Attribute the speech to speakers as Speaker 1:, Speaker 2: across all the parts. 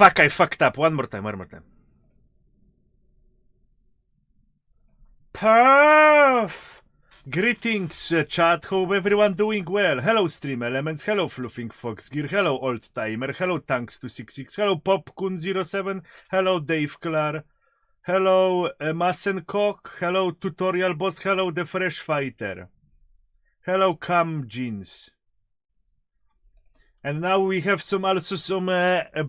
Speaker 1: fuck, I fucked up. One more time. Perf! Greetings, chat. Hope everyone doing well. Hello, Stream Elements. Hello, Fluffing Fox Gear. Hello, Old Timer. Hello, Tanks266. Hello, Popkun07. Hello, Dave Clar. Hello, Massencock. Hello, Tutorial Boss. Hello, The Fresh Fighter. Hello, Cam Jeans. And now we have also some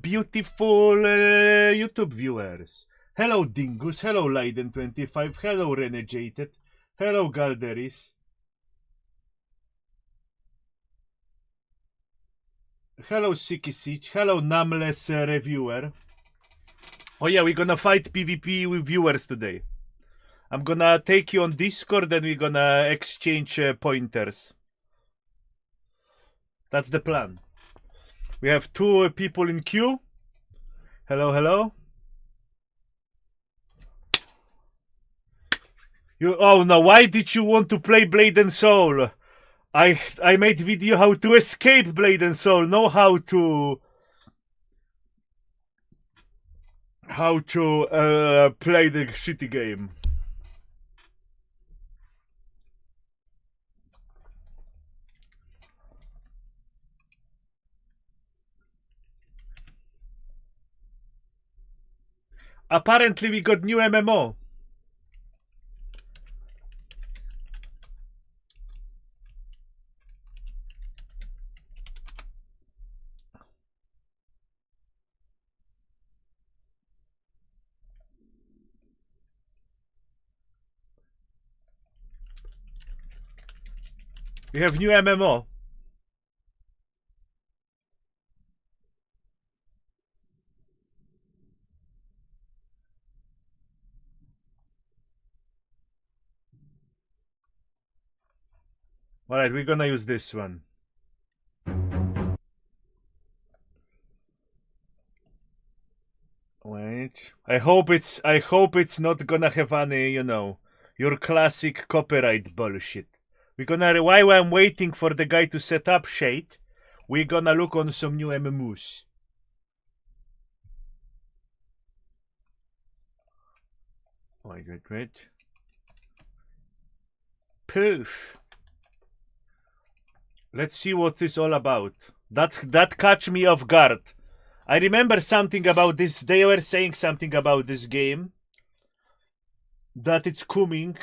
Speaker 1: beautiful YouTube viewers. Hello, Dingus. Hello, Leiden25. Hello, Renegated. Hello, Galderis. Hello, Siki Siege. Hello, Nameless Reviewer. Oh yeah, we're gonna fight PvP with viewers today. I'm gonna take you on Discord and we're gonna exchange pointers. That's the plan. We have 2 people in queue. Hello, hello. Oh no, why did you want to play Blade and Soul? I made video how to escape Blade and Soul, know how to play the shitty game. Apparently we got new MMO. We have new MMO. Alright, we're gonna use this one. Wait. I hope it's not gonna have any, you know, your classic copyright bullshit. We're gonna, while I'm waiting for the guy to set up Shade, we're gonna look on some new MMOs. Wait. Poof. Let's see what it's all about. That catch me off guard. I remember something about this. They were saying something about this game. That it's coming.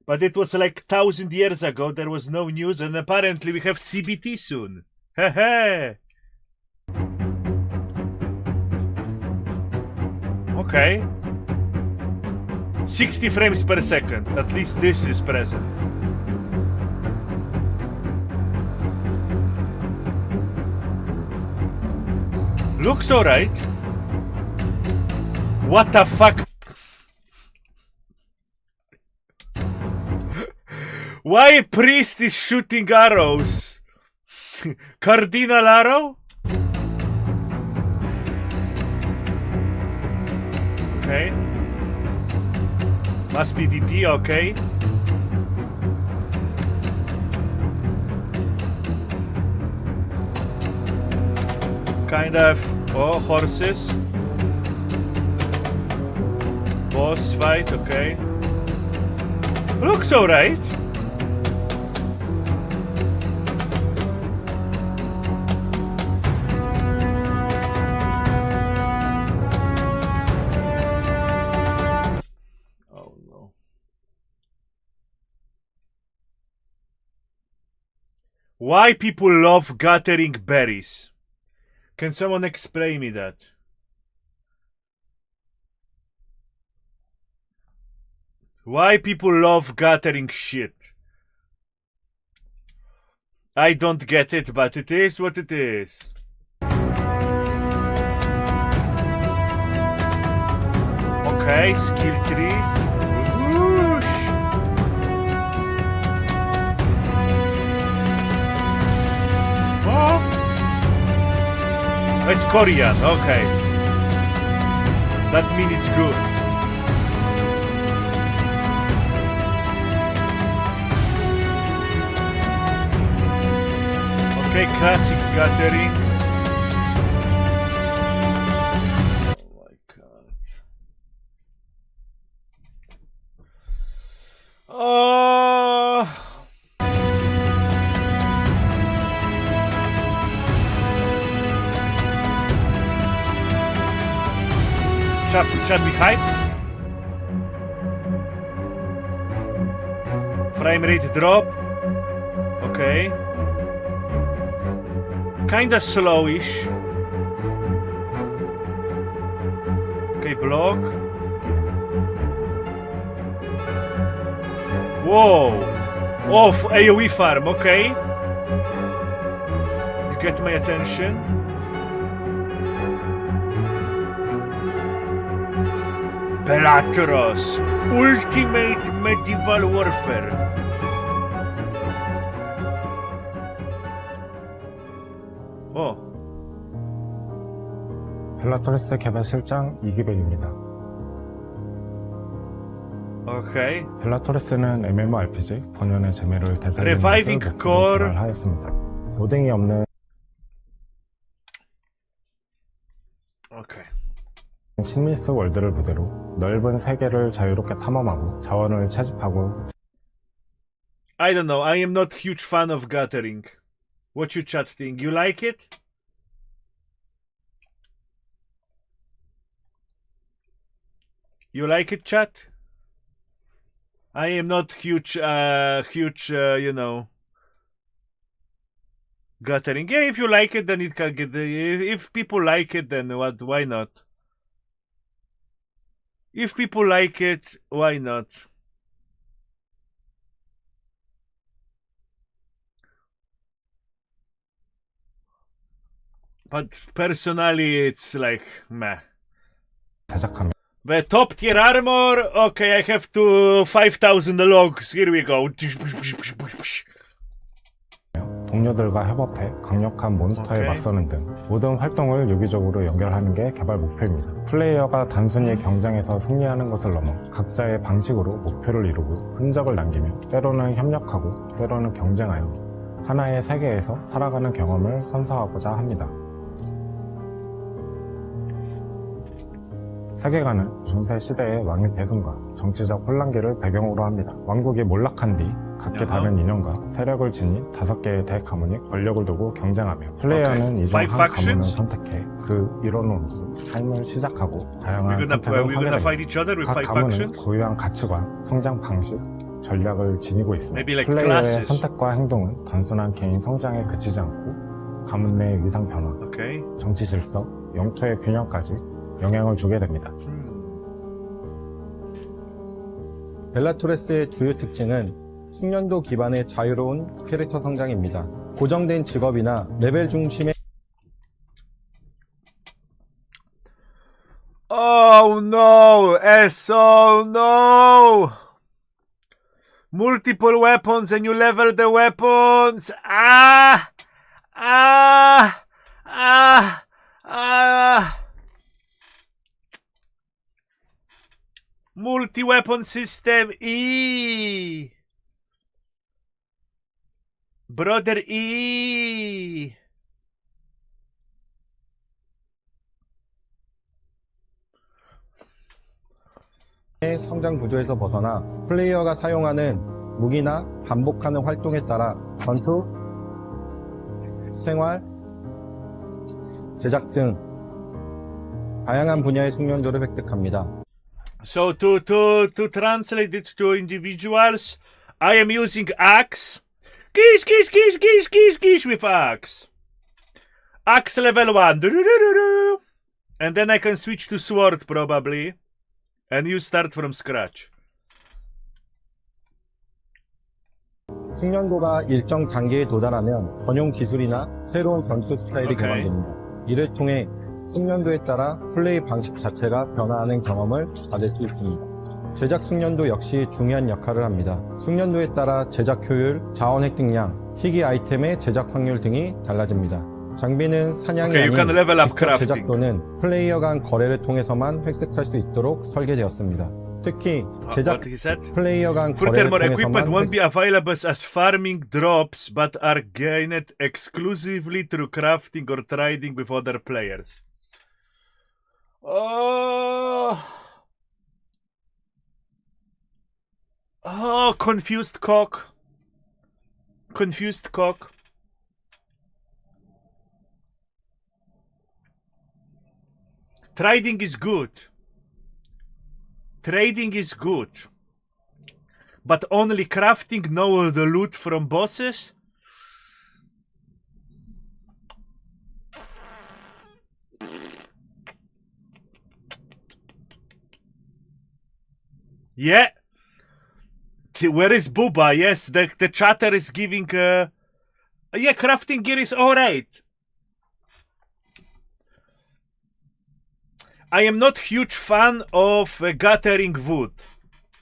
Speaker 1: But it was like 1,000 years ago. There was no news. And apparently we have CBT soon. Hehe. Okay. 60 frames per second. At least this is present. Looks alright. What the fuck? Why priest is shooting arrows? Cardinal arrow? Okay. Must be VP, okay. Kind of, oh, horses. Boss fight, okay. Looks alright. Oh no. Why people love gathering berries? Can someone explain me that? Why people love gathering shit? I don't get it, but it is what it is. Okay, skill trees. Whoosh. Oh. It's Korean, okay. That means it's good. Okay, classic gathering. Chat be hyped. Frame rate drop. Okay. Kinda slowish. Okay, block. Whoa! Off AoE farm, okay. You get my attention. Bellatores Ultimate Medieval Warfare.
Speaker 2: 벨라토레스 개발 실장 이기백입니다.
Speaker 1: 오케이.
Speaker 2: 벨라토레스는 MMORPG 본연의 재미를 되살리는
Speaker 1: Reviving
Speaker 2: 것을
Speaker 1: Core.
Speaker 2: 개발하였습니다. 로딩이 없는
Speaker 1: 오케이.
Speaker 2: 신미스 월드를 무대로 넓은 세계를 자유롭게 탐험하고 자원을 채집하고
Speaker 1: I don't know. I am not huge fan of gathering. What you chat think? You like it? You like it, chat? I am not huge, you know, gathering. Yeah, if you like it, then it can get. If people like it, then what? Why not? If people like it, why not? But personally, it's like meh.
Speaker 2: 제작하며
Speaker 1: The top tier armor. Okay, I have to 5,000 logs. Here we go.
Speaker 2: 동료들과 협업해 강력한 몬스터에
Speaker 1: 오케이.
Speaker 2: 맞서는 등 모든 활동을 유기적으로 연결하는 게 개발 목표입니다. 플레이어가 단순히 경쟁에서 승리하는 것을 넘어 각자의 방식으로 목표를 이루고 흔적을 남기며 때로는 협력하고 때로는 경쟁하여 하나의 세계에서 살아가는 경험을 선사하고자 합니다. 세계관은 중세 시대의 왕의 계승과 정치적 혼란기를 배경으로 합니다. 왕국이 몰락한 뒤 각기 다른 이념과 세력을 지닌 5개의 대가문이 권력을 두고 경쟁하며 플레이어는 이 중 한 가문을 선택해 그 일원으로서 삶을 시작하고 다양한 선택을 하게 됩니다. 각 가문은 고유한 가치관, 성장 방식, 전략을 지니고 있습니다. 플레이어의 선택과 행동은 단순한 개인 성장에 그치지 않고 가문 내 위상 변화, 정치 질서, 영토의 균형까지 영향을 주게 됩니다.
Speaker 3: 벨라토레스의 주요 특징은 숙련도 기반의 자유로운 캐릭터 성장입니다. 고정된 직업이나 레벨 중심의
Speaker 1: Oh no! Oh no! Multiple weapons and you level the weapons! Multi-weapon system E! Brother E!
Speaker 3: 성장 구조에서 벗어나 플레이어가 사용하는 무기나 반복하는 활동에 따라 전투, 생활, 제작 등 다양한 분야의 숙련도를 획득합니다.
Speaker 1: So to translate it to individuals, I am using axe. Gish with axe. Axe level 1. And then I can switch to sword probably. And you start from scratch.
Speaker 3: 숙련도가 일정 단계에 도달하면 전용 기술이나 새로운 전투 스타일이 개발됩니다. 이를 통해 숙련도에 따라 플레이 방식 자체가 변화하는 경험을 받을 수 있습니다. 제작 숙련도 역시 중요한 역할을 합니다. 숙련도에 따라 제작 효율, 자원 획득량, 희귀 아이템의 제작 확률 등이 달라집니다. 장비는 사냥이 아닌 직접 제작도는 플레이어 간 거래를 통해서만 획득할 수 있도록 설계되었습니다. 특히 제작 플레이어 간 거래를
Speaker 1: equipment
Speaker 3: 통해서만
Speaker 1: won't be available as farming drops but are gained exclusively through crafting or trading with other players. Confused cock. Confused cock. Trading is good. Trading is good. But only crafting, no the loot from bosses? Yeah. Where is Booba? Yes, the chatter is giving... yeah, crafting gear is alright. I am not huge fan of gathering wood.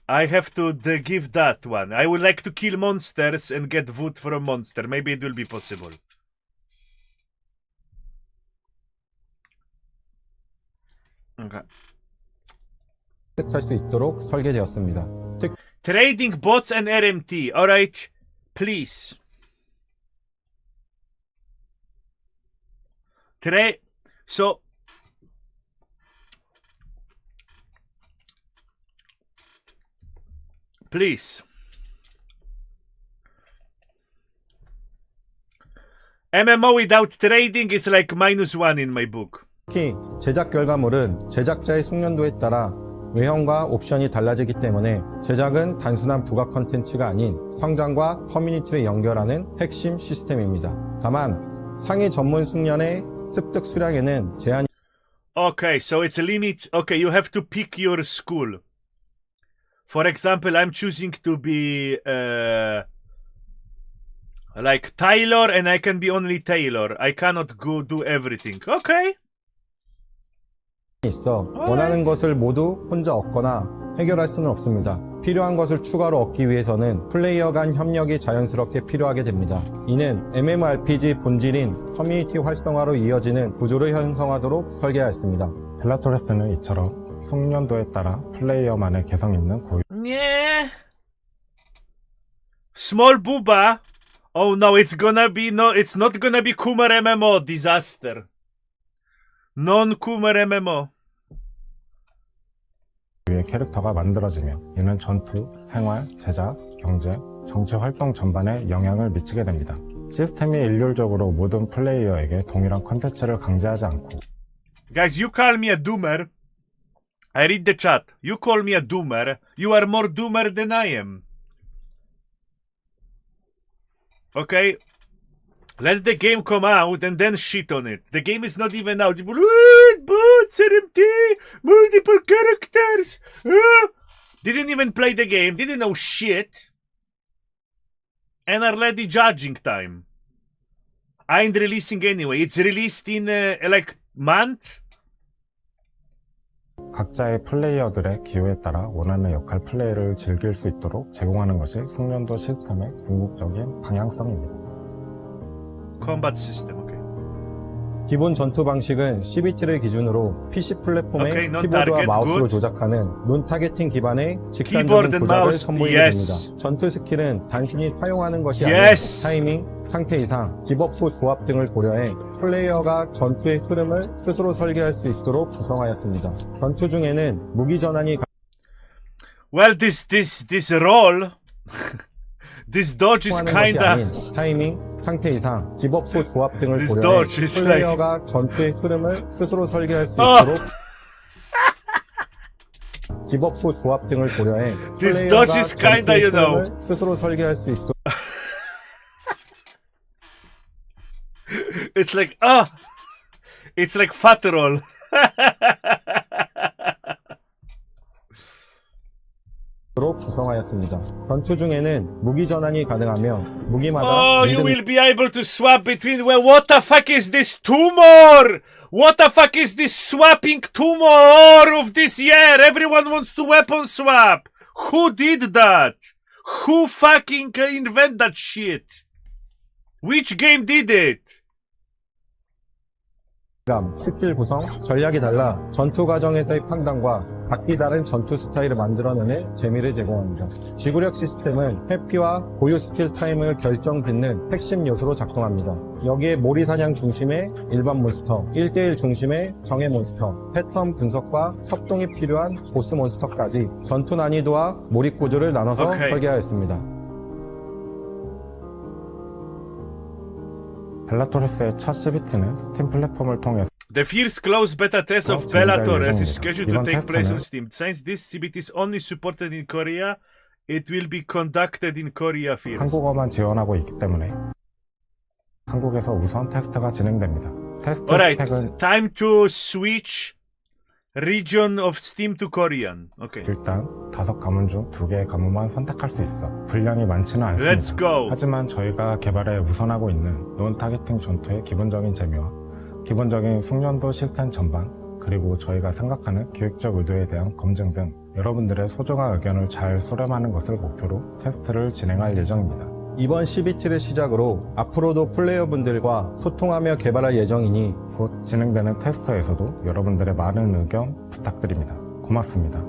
Speaker 1: I have to give that one. I would like to kill monsters and get wood from monster. Maybe it will be possible. Okay.
Speaker 3: 할 수 있도록 설계되었습니다.
Speaker 1: Trading bots and RMT. Alright, please. So... Please. MMO without trading is like -1 in my book.
Speaker 3: 특히 제작 결과물은 제작자의 숙련도에 따라 외형과 옵션이 달라지기 때문에 제작은 단순한 부가 컨텐츠가 아닌 성장과 커뮤니티를 연결하는 핵심 시스템입니다. 다만 상위 전문 숙련의 습득 수량에는 제한이
Speaker 1: Okay, so it's a limit. Okay, you have to pick your school. For example, I'm choosing to be like Taylor, and I can be only Taylor. I cannot go do everything. Okay.
Speaker 3: 있어 원하는 것을 모두 혼자 얻거나 해결할 수는 없습니다. 필요한 것을 추가로 얻기 위해서는 플레이어 간 협력이 자연스럽게 필요하게 됩니다. 이는 MMORPG 본질인 커뮤니티 활성화로 이어지는 구조를 형성하도록 설계하였습니다.
Speaker 2: 벨라토레스는 이처럼 숙련도에 따라 플레이어만의 개성 있는 고유
Speaker 1: Yeah. Small booba. Oh no, it's not gonna be Kumar MMO disaster. Non-Kumar MMO.
Speaker 2: 의 캐릭터가 만들어지며 이는 전투, 생활, 제작, 경제, 정치 활동 전반에 영향을 미치게 됩니다. 시스템이 일률적으로 모든 플레이어에게 동일한 컨텐츠를 강제하지 않고
Speaker 1: Guys, you call me a doomer. I read the chat. You call me a doomer. You are more doomer than I am. Okay? Let the game come out and then shit on it. The game is not even out. People, bots, RMT, multiple characters. Didn't even play the game. Didn't know shit. And are already judging time. I ain't releasing anyway. It's released in like month.
Speaker 2: 각자의 플레이어들의 기호에 따라 원하는 역할 플레이를 즐길 수 있도록 제공하는 것이 숙련도 시스템의 궁극적인 방향성입니다.
Speaker 1: Combat system, okay.
Speaker 3: 기본 전투 방식은 CBT를 기준으로 PC 플랫폼의
Speaker 1: Okay, non
Speaker 3: 키보드와
Speaker 1: target,
Speaker 3: 마우스로
Speaker 1: good.
Speaker 3: 조작하는 논 타겟팅 기반의 직관적인
Speaker 1: Keyboard and
Speaker 3: 조작을
Speaker 1: mouse,
Speaker 3: 선보이게
Speaker 1: yes.
Speaker 3: 됩니다. 전투 스킬은 단순히 사용하는 것이
Speaker 1: Yes.
Speaker 3: 아닌 타이밍, 상태 이상, 디버프 조합 등을 고려해 플레이어가 전투의 흐름을 스스로 설계할 수 있도록 구성하였습니다. 전투 중에는 무기 전환이
Speaker 1: Well, this roll, this dodge is
Speaker 3: 하는 것이
Speaker 1: kinda.
Speaker 3: 아닌 타이밍, 상태 이상, 디버프 조합 등을
Speaker 1: This
Speaker 3: 고려해
Speaker 1: dodge is
Speaker 3: 플레이어가 전투의 흐름을 스스로 설계할 수
Speaker 1: Oh.
Speaker 3: 있도록 디버프 조합 등을 고려해
Speaker 1: This
Speaker 3: 플레이어가
Speaker 1: dodge is kinda,
Speaker 3: 전투의
Speaker 1: you know.
Speaker 3: 흐름을 스스로 설계할 수 있도록
Speaker 1: It's like it's like fat roll.
Speaker 3: 구성하였습니다. 전투 중에는 무기 전환이 가능하며 무기마다
Speaker 1: Oh, you
Speaker 3: 리듬
Speaker 1: will be able to swap between. Well, what the fuck is this tumor? What the fuck is this swapping tumor of this year? Everyone wants to weapon swap. Who did that? Who fucking invent that shit? Which game did it?
Speaker 3: 스킬 구성, 전략이 달라 전투 과정에서의 판단과 각기 다른 전투 스타일을 만들어내는 재미를 제공합니다. 지구력 시스템은 회피와 고유 스킬 타임을 결정짓는 핵심 요소로 작동합니다. 여기에 몰이 사냥 중심의 일반 몬스터, 1대1 중심의 정예 몬스터, 패턴 분석과 협동이 필요한 보스 몬스터까지 전투 난이도와 몰입 구조를 나눠서
Speaker 1: 오케이.
Speaker 3: 설계하였습니다.
Speaker 2: 벨라토레스의 첫 CBT는 스팀 플랫폼을 통해서
Speaker 1: The first closed beta test of
Speaker 2: 진행될
Speaker 1: Bellatores is
Speaker 2: 예정입니다.
Speaker 1: scheduled to
Speaker 2: 이번
Speaker 1: take place on
Speaker 2: 테스트는
Speaker 1: Steam. Since this CBT is only supported in Korea, it will be conducted in Korea first.
Speaker 2: 한국어만 지원하고 있기 때문에 한국에서 우선 테스트가 진행됩니다. 테스트
Speaker 1: Alright,
Speaker 2: 스펙은
Speaker 1: time to switch region of Steam to Korean. Okay.
Speaker 2: 일단 5가문 중 2개의 가문만 선택할 수 있어 분량이 많지는 않습니다.
Speaker 1: Let's go.
Speaker 2: 하지만 저희가 개발에 우선하고 있는 논 타겟팅 전투의 기본적인 재미와 기본적인 숙련도 시스템 전반 그리고 저희가 생각하는 교육적 의도에 대한 검증 등 여러분들의 소중한 의견을 잘 수렴하는 것을 목표로 테스트를 진행할 예정입니다.
Speaker 3: 이번 CBT를 시작으로 앞으로도 플레이어분들과 소통하며 개발할 예정이니
Speaker 2: 곧 진행되는 테스트에서도 여러분들의 많은 의견 부탁드립니다. 고맙습니다.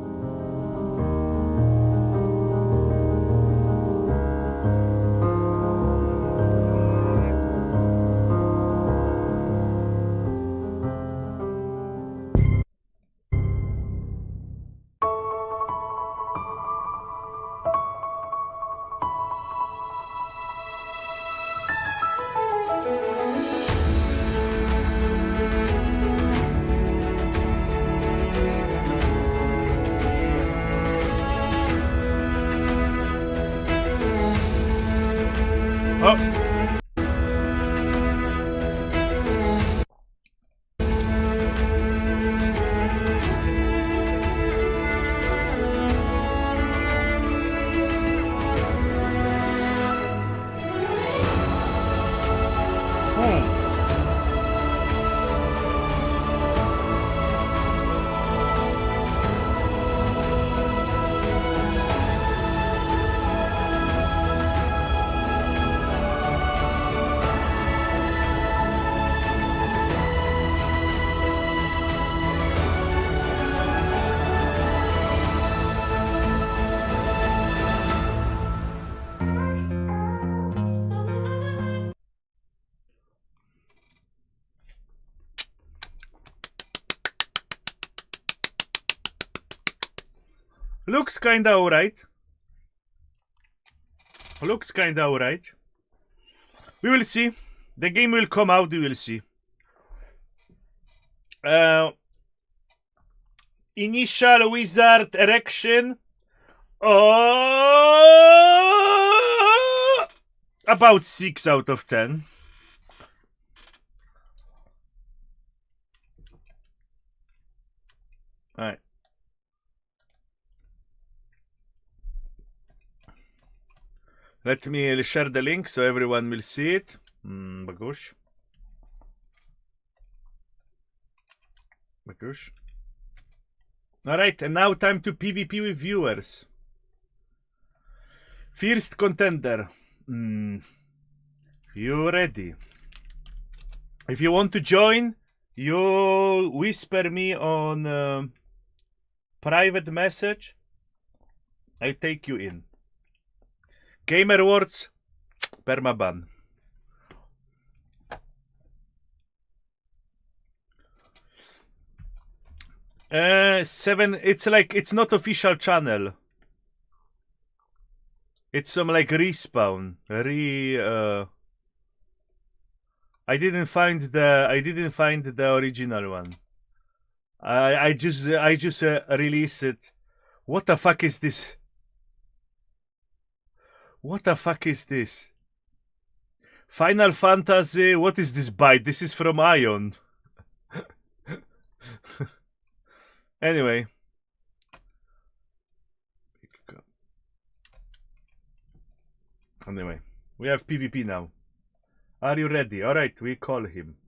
Speaker 1: Oh. Looks kinda alright. Looks kinda alright. We will see. The game will come out, we will see. Initial wizard erection. Oh, about 6 out of 10. Alright. Let me share the link so everyone will see it. Bagush. Alright, and now time to PvP with viewers. First contender. You ready? If you want to join, you whisper me on private message. I take you in. Gamer Awards, permaban. Seven. It's like it's not official channel. It's some like respawn. I didn't find the original one. I just released it. What the fuck is this? What the fuck is this? Final Fantasy. What is this byte? This is from Ion. Anyway. Anyway, we have PvP now. Are you ready? Alright, we call him.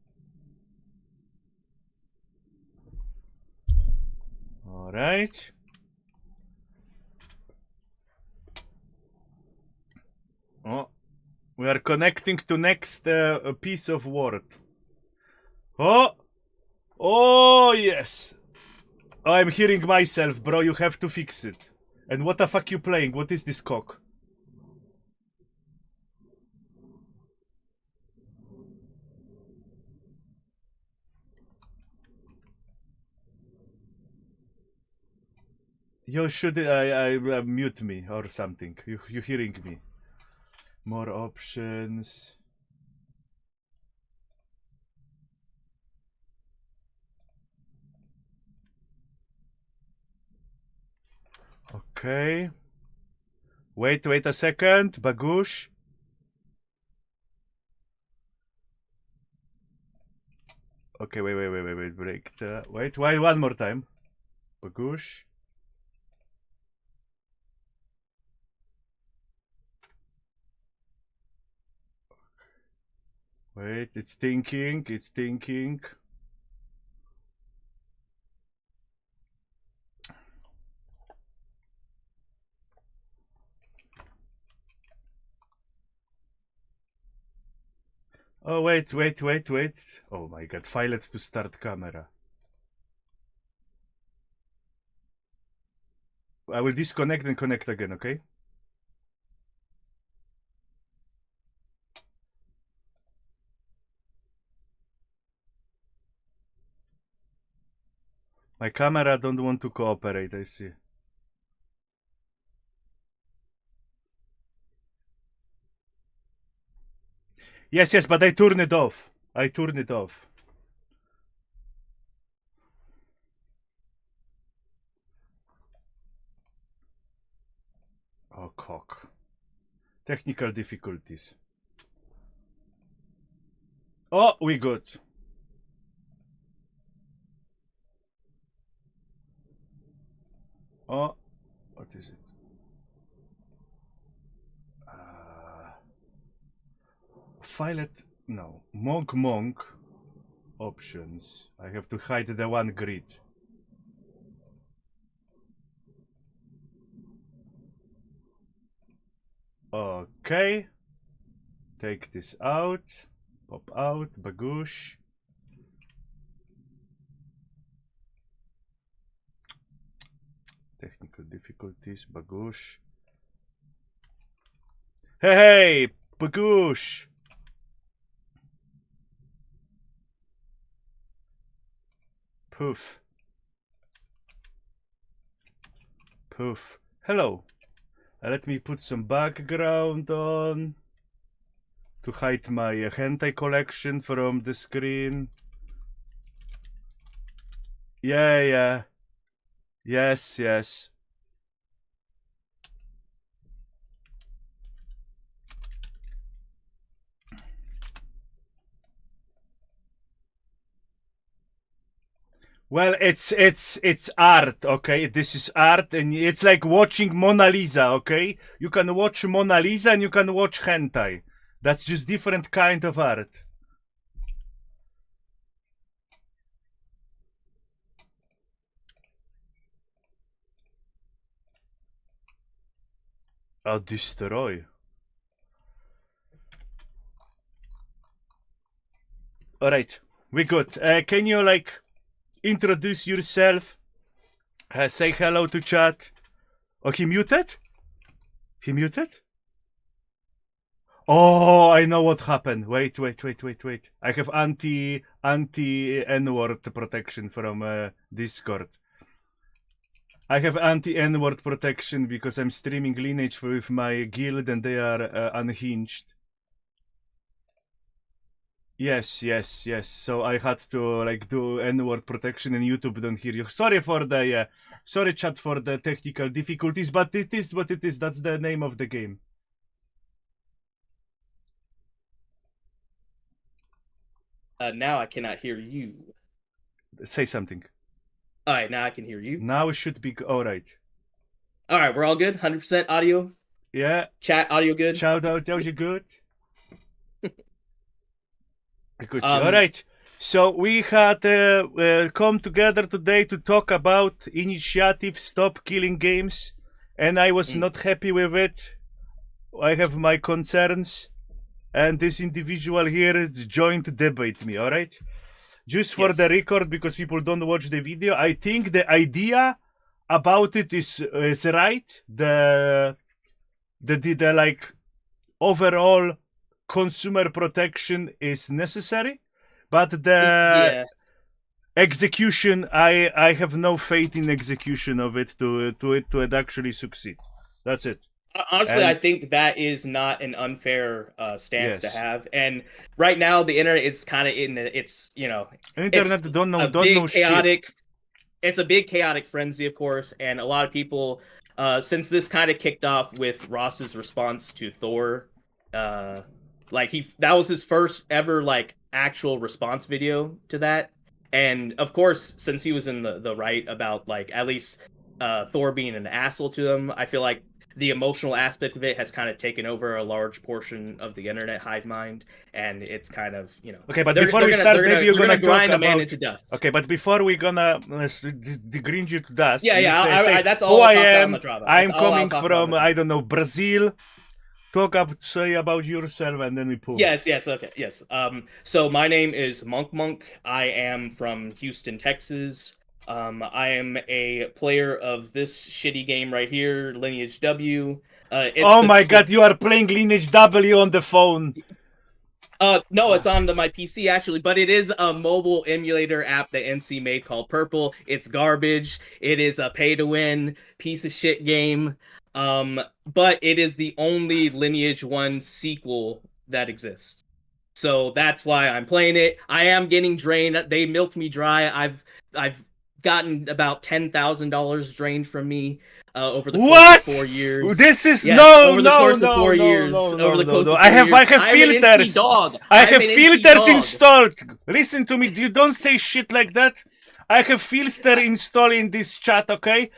Speaker 1: Alright. Oh, we are connecting to next piece of word. Oh yes. Oh, I'm hearing myself, bro. You have to fix it. And what the fuck you playing? What is this cock? You should mute me or something. You hearing me? More options. Okay. Wait a second. Bagush. Okay, wait. Break the... Wait, one more time. Bagush. Wait, it's thinking. Oh, wait. Oh my god, file it to start camera. I will disconnect and connect again, okay? My camera don't want to cooperate, I see. Yes, but I turn it off. Oh, cock. Technical difficulties. Oh, we good. Oh, what is it? File it. No. Monk. Options. I have to hide the one grid. Okay. Take this out. Pop out. Bagoosh. Technical difficulties. Bagoosh. Hey, Bagoosh. Poof. Hello. Let me put some background on to hide my hentai collection from the screen. Yeah. Yes. Well, it's art, okay? This is art, and it's like watching Mona Lisa, okay? You can watch Mona Lisa and you can watch hentai. That's just different kind of art. I'll destroy. Alright, we good. Can you, like, introduce yourself? Say hello to chat. Oh, he muted? Oh, I know what happened. Wait. I have anti N-word protection from Discord. I have anti N-word protection because I'm streaming Lineage with my guild and they are unhinged. Yes. So I had to like do N-word protection and YouTube don't hear you. Sorry for the sorry chat for the technical difficulties, but it is what it is. That's the name of the game.
Speaker 4: Now I cannot hear you.
Speaker 1: Say something.
Speaker 4: All right, now I can hear you.
Speaker 1: Now it should be all right.
Speaker 4: All right, we're all good. 100% audio.
Speaker 1: Yeah.
Speaker 4: Chat audio good.
Speaker 1: Shout out, are you good? Good. All right. So we had come together today to talk about initiative Stop Killing Games, and I was not happy with it. I have my concerns, and this individual here joined to debate me. All right. Just for the record, because people don't watch the video, I think the idea about it is right. The like overall consumer protection is necessary, but the execution, I have no faith in execution of it to actually succeed. That's it.
Speaker 4: Honestly, I think that is not an unfair stance to have. And right now, the internet is kind of in its,
Speaker 1: internet don't know
Speaker 4: chaotic.
Speaker 1: shit.
Speaker 4: It's a big chaotic frenzy, of course, and a lot of people since this kind of kicked off with Ross's response to Thor, that was his first ever like actual response video to that. And of course, since he was in the right about like at least Thor being an asshole to him, I feel like the emotional aspect of it has kind of taken over a large portion of the internet hive mind, and it's kind of, you know.
Speaker 1: Okay, but before we start, maybe you're gonna
Speaker 4: grind
Speaker 1: talk
Speaker 4: a man
Speaker 1: about.
Speaker 4: into dust.
Speaker 1: Okay, but before we gonna grind you to dust,
Speaker 4: Yeah,
Speaker 1: you
Speaker 4: yeah.
Speaker 1: say,
Speaker 4: That's all
Speaker 1: who I
Speaker 4: I'll talk about on
Speaker 1: am.
Speaker 4: the drama.
Speaker 1: I'm
Speaker 4: That's all I'll
Speaker 1: coming
Speaker 4: talk about
Speaker 1: from
Speaker 4: on the drama.
Speaker 1: I don't know, Brazil. Say about yourself, and then we pull.
Speaker 4: Yes, okay, yes. So my name is Monk. I am from Houston, Texas. I am a player of this shitty game right here, Lineage W.
Speaker 1: Oh my god, you are playing Lineage W on the phone.
Speaker 4: No, it's on my PC actually, but it is a mobile emulator app that NC made called Purple. It's garbage. It is a pay-to-win piece of shit game. But it is the only Lineage 1 sequel that exists. So that's why I'm playing it. I am getting drained. They milked me dry. I've gotten about $10,000 drained from me over the course of 4 years.
Speaker 1: This is
Speaker 4: yes,
Speaker 1: no,
Speaker 4: over the
Speaker 1: no,
Speaker 4: course
Speaker 1: no,
Speaker 4: of 4
Speaker 1: no,
Speaker 4: years.
Speaker 1: no, no,
Speaker 4: over the course
Speaker 1: no,
Speaker 4: of 4
Speaker 1: I have
Speaker 4: years.
Speaker 1: filters.
Speaker 4: Dog.
Speaker 1: I have filters
Speaker 4: dog.
Speaker 1: installed. Listen to me. You don't say shit like that. I have filter installed in this chat. Okay.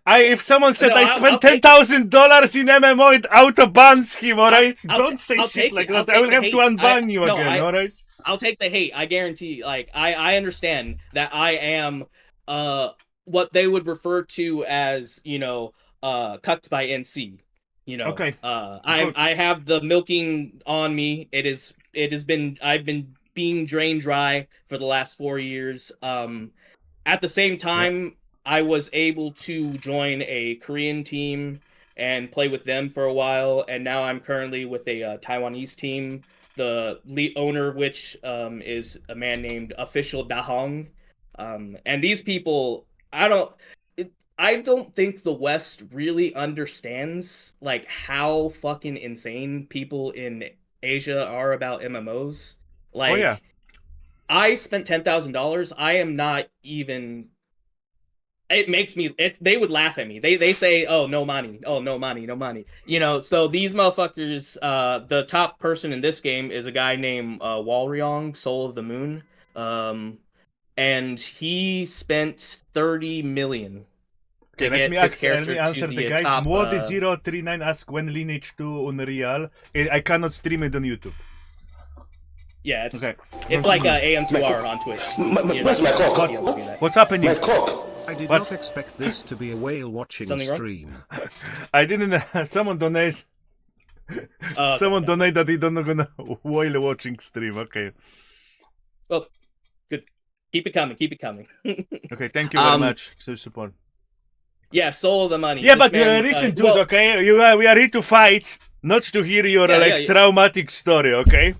Speaker 1: If someone said I spent $10,000 in MMO, it auto bans him. All right. Don't say shit like that. I will have to unban you again. All right.
Speaker 4: I'll take the hate. I guarantee. Like I understand that I am what they would refer to as, you know, cucked by NC. You know.
Speaker 1: Okay.
Speaker 4: I have the milking on me. I've been being drained dry for the last 4 years. At the same time, I was able to join a Korean team and play with them for a while, and now I'm currently with a Taiwanese team, the lead owner of which is a man named Official Dahong. And these people, I don't think the West really understands like how fucking insane people in Asia are about MMOs. Like, I spent $10,000. I am not even. It makes me. They would laugh at me. They say, "Oh, no money. Oh, no money. No money." You know. So these motherfuckers. The top person in this game is a guy named Walryong, Soul of the Moon. And he spent 30 million.
Speaker 1: Let me answer the guys.
Speaker 4: Top,
Speaker 1: Mod039 ask when Lineage 2 Unreal. I cannot stream it on YouTube.
Speaker 4: Yeah, it's like AM2R on Twitch.
Speaker 5: Where's my cock?
Speaker 1: What's happening?
Speaker 5: My cock.
Speaker 6: I did not expect this to be a whale watching stream.
Speaker 1: I didn't. Someone donate. Someone donate that he don't gonna whale watching stream. Okay.
Speaker 4: Well, good. Keep it coming. Keep it coming.
Speaker 1: Okay, thank you very much to support.
Speaker 4: Yeah, Soul of the Money.
Speaker 1: Yeah, but listen, dude. Okay, we are here to fight, not to hear your traumatic story. Okay.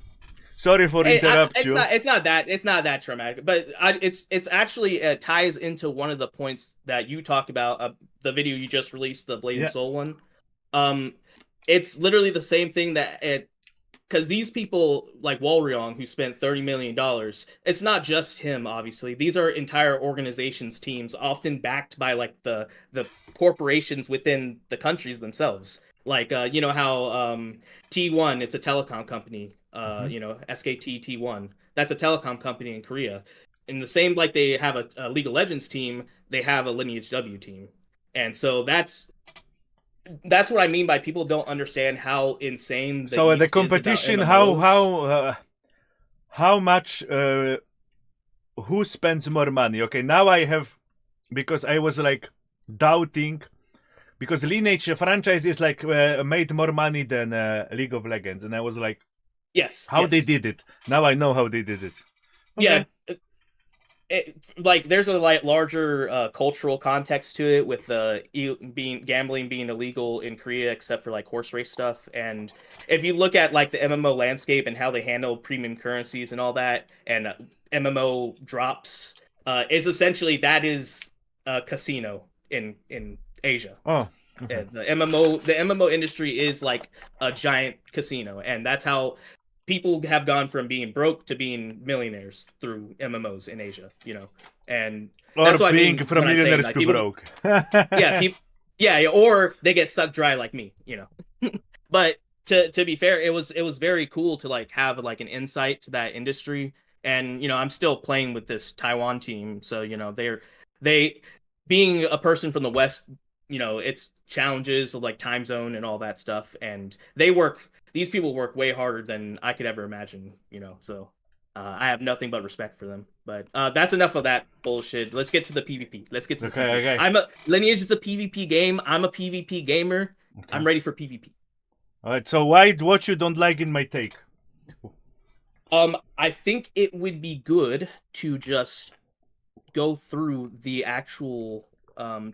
Speaker 1: Sorry for interrupt you.
Speaker 4: It's not that traumatic, but it's actually ties into one of the points that you talked about. The video you just released, the Blade and Soul one. It's literally the same thing because these people like Walryong who spent $30 million. It's not just him, obviously. These are entire organizations, teams, often backed by like the corporations within the countries themselves. Like you know how T1, it's a telecom company. You know, SKT T1. That's a telecom company in Korea. And the same, like they have a League of Legends team, they have a Lineage W team. And so that's what I mean by people don't understand how insane.
Speaker 1: So the competition, how much, who spends more money? Okay, now I have, because I was like doubting, because Lineage franchise is like made more money than League of Legends, and I was like, how they did it. Now I know how they did it. Okay.
Speaker 4: Yeah, there's a larger cultural context to it with gambling being illegal in Korea, except for like horse race stuff. And if you look at like the MMO landscape and how they handle premium currencies and all that, and MMO drops, is essentially that is a casino in Asia.
Speaker 1: Oh.
Speaker 4: Okay. The MMO industry is like a giant casino, and that's how people have gone from being broke to being millionaires through MMOs in Asia, you know. And
Speaker 1: or
Speaker 4: that's what
Speaker 1: being
Speaker 4: I mean
Speaker 1: from millionaires
Speaker 4: like,
Speaker 1: to
Speaker 4: people,
Speaker 1: broke.
Speaker 4: Yeah, or they get sucked dry like me, But to be fair, it was very cool to like have like an insight to that industry, and I'm still playing with this Taiwan team, so they being a person from the West, it's challenges of like time zone and all that stuff, and these people work way harder than I could ever imagine, so I have nothing but respect for them. But that's enough of that bullshit. Let's get to the PvP. Let's get to the PvP.
Speaker 1: Okay.
Speaker 4: Lineage is a PvP game. I'm a PvP gamer.
Speaker 1: Okay.
Speaker 4: I'm ready for PvP.
Speaker 1: All right. So what you don't like in my take?
Speaker 4: I think it would be good to just go through the actual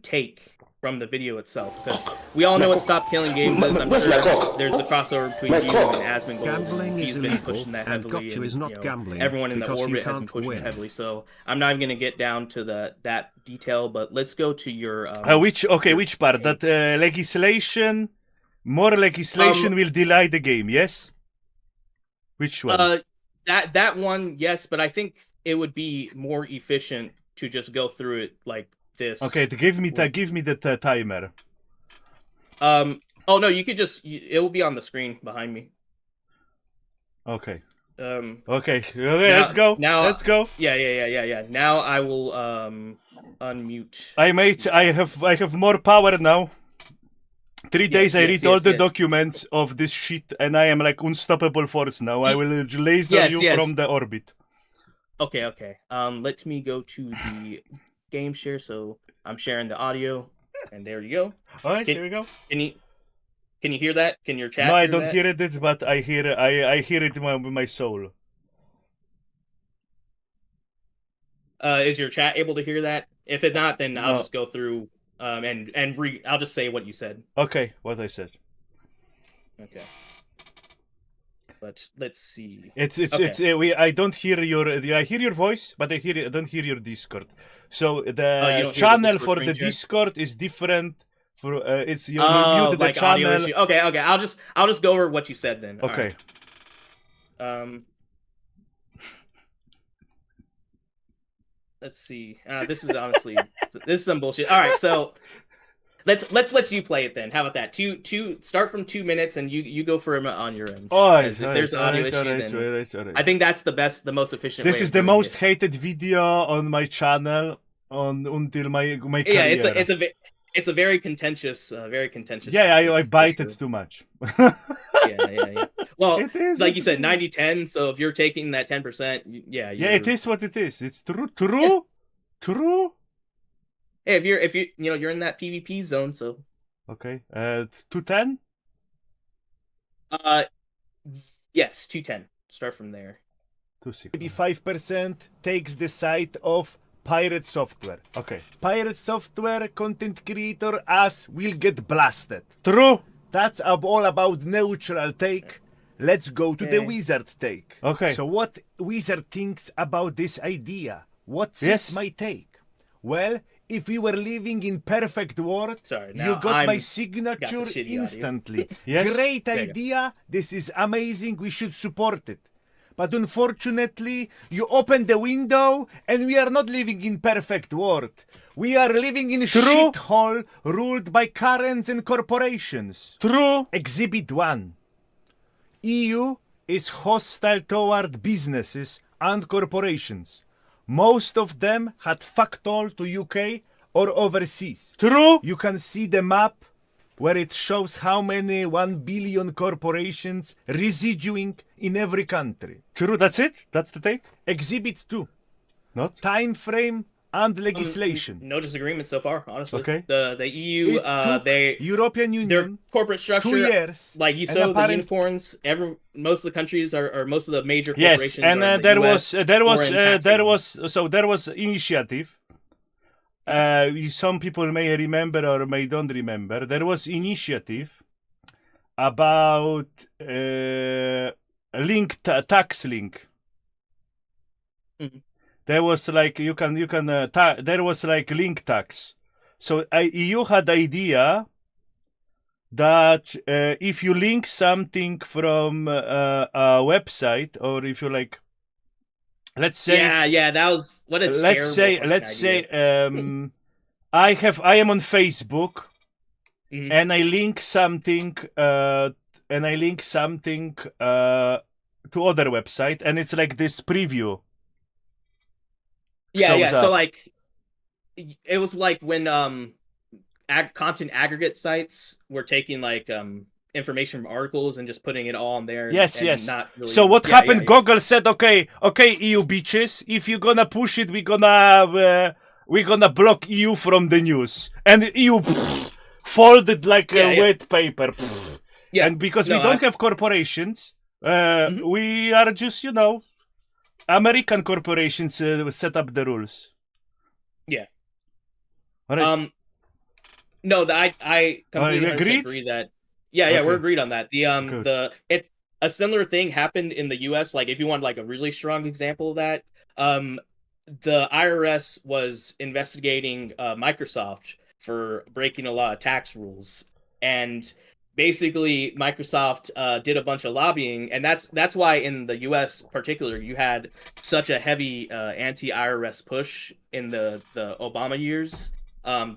Speaker 4: take from the video itself, because we all know what Stop Killing Games is. I'm
Speaker 5: Where's
Speaker 4: sure
Speaker 5: my cock?
Speaker 4: there's the crossover between you and Asmongold.
Speaker 6: Gambling
Speaker 4: He's
Speaker 6: is
Speaker 4: been
Speaker 6: illegal,
Speaker 4: pushing that
Speaker 6: and
Speaker 4: heavily,
Speaker 6: gotcha is not gambling
Speaker 4: everyone in the
Speaker 6: because you
Speaker 4: orbit has been
Speaker 6: can't
Speaker 4: pushing
Speaker 6: win.
Speaker 4: it heavily. So I'm not even gonna get down to that detail, but let's go to your
Speaker 1: Which part? That more legislation will delay the game, yes? Which one?
Speaker 4: That one, yes, but I think it would be more efficient to just go through it like this.
Speaker 1: Okay, give me the timer.
Speaker 4: Oh no, you could it will be on the screen behind me.
Speaker 1: Okay.
Speaker 4: Okay,
Speaker 1: let's go. Let's go.
Speaker 4: Yeah. Now I will unmute.
Speaker 1: I have more power now. 3 days I read all the
Speaker 4: yes.
Speaker 1: documents of this shit, and I am like unstoppable force now. I will laser you from the orbit.
Speaker 4: Okay. Let me go to the game share. So I'm sharing the audio, and there you go.
Speaker 1: All right, here we go.
Speaker 4: Can you hear that? Can your chat?
Speaker 1: No, I don't hear it, but I hear it with my soul.
Speaker 4: Is your chat able to hear that? If it's not, then I'll just go through I'll just say what you said.
Speaker 1: Okay, what I said.
Speaker 4: Okay. But let's see.
Speaker 1: I don't hear I hear your voice, but I don't hear your Discord. So the channel for the Discord is different. For it's you mute the channel.
Speaker 4: Okay. I'll just go over what you said then.
Speaker 1: Okay.
Speaker 4: Right. Let's see. This is honestly this is some bullshit. All right, so let's let you play it then. How about that? Start from 2 minutes, and you go for it on your end.
Speaker 1: If
Speaker 4: there's an audio issue, then I think that's the most efficient.
Speaker 1: This is the most hated video on my channel until my career.
Speaker 4: Yeah, it's a very contentious.
Speaker 1: Yeah, I bite it too much.
Speaker 4: Yeah. Well, like you said, 90-10. So if you're taking that 10%, yeah,
Speaker 1: it is what it is. It's true.
Speaker 4: Hey, if you're in that PvP zone, so
Speaker 1: okay. 210.
Speaker 4: Yes, 210. Start from there.
Speaker 1: 5% takes the side of pirate software. Okay. Pirate software content creator as will get blasted. True. That's all about neutral take. Let's go to the wizard take. Okay. So what wizard thinks about this idea? What's my take? Well, if we were living in perfect world, you got my signature instantly. Yes. Great idea. This is amazing. We should support it. But unfortunately, you open the window and we are not living in perfect world. We are living in a shithole ruled by Karens and corporations. True. Exhibit 1. EU is hostile toward businesses and corporations. Most of them had fucked all to UK or overseas. True. You can see the map where it shows how many 1 billion corporations residuing in every country. True, that's it? That's the take? Exhibit 2. Not? Time frame and legislation.
Speaker 4: No disagreement so far, honestly.
Speaker 1: Okay.
Speaker 4: The EU,
Speaker 1: European Union,
Speaker 4: their corporate structure,
Speaker 1: 2 years.
Speaker 4: like you saw, the unicorns. Most of the countries are most of the major corporations.
Speaker 1: Yes, and there was initiative. Some people may remember or may don't remember. There was initiative about tax link. Mm-hmm. There was like there was like link tax. So EU had idea that if you link something from a website, or if you like, let's say,
Speaker 4: that was what a
Speaker 1: let's say I am on Facebook and I link something to other website, and it's like this preview.
Speaker 4: Yeah.
Speaker 1: shows
Speaker 4: So
Speaker 1: up.
Speaker 4: like, it was like when content aggregate sites were taking like information from articles and just putting it all on there.
Speaker 1: Yes,
Speaker 4: and
Speaker 1: yes.
Speaker 4: Not really.
Speaker 1: So what
Speaker 4: Yeah,
Speaker 1: happened?
Speaker 4: yeah.
Speaker 1: Google said, okay, EU bitches, if you're gonna push it, we're gonna block EU from the news, and EU folded like
Speaker 4: Yeah,
Speaker 1: a
Speaker 4: yeah.
Speaker 1: wet paper.
Speaker 4: Yeah.
Speaker 1: And because
Speaker 4: No,
Speaker 1: we don't have corporations, we are just, American corporations set up the rules.
Speaker 4: Yeah.
Speaker 1: All right.
Speaker 4: No, I completely
Speaker 1: agreed?
Speaker 4: agree that. Yeah,
Speaker 1: Okay.
Speaker 4: we're agreed on that.
Speaker 1: Good.
Speaker 4: It's a similar thing happened in the U.S. Like, if you want like a really strong example of that, the IRS was investigating Microsoft for breaking a lot of tax rules, and basically Microsoft did a bunch of lobbying, and that's why in the U.S. particular you had such a heavy anti-IRS push in the Obama years,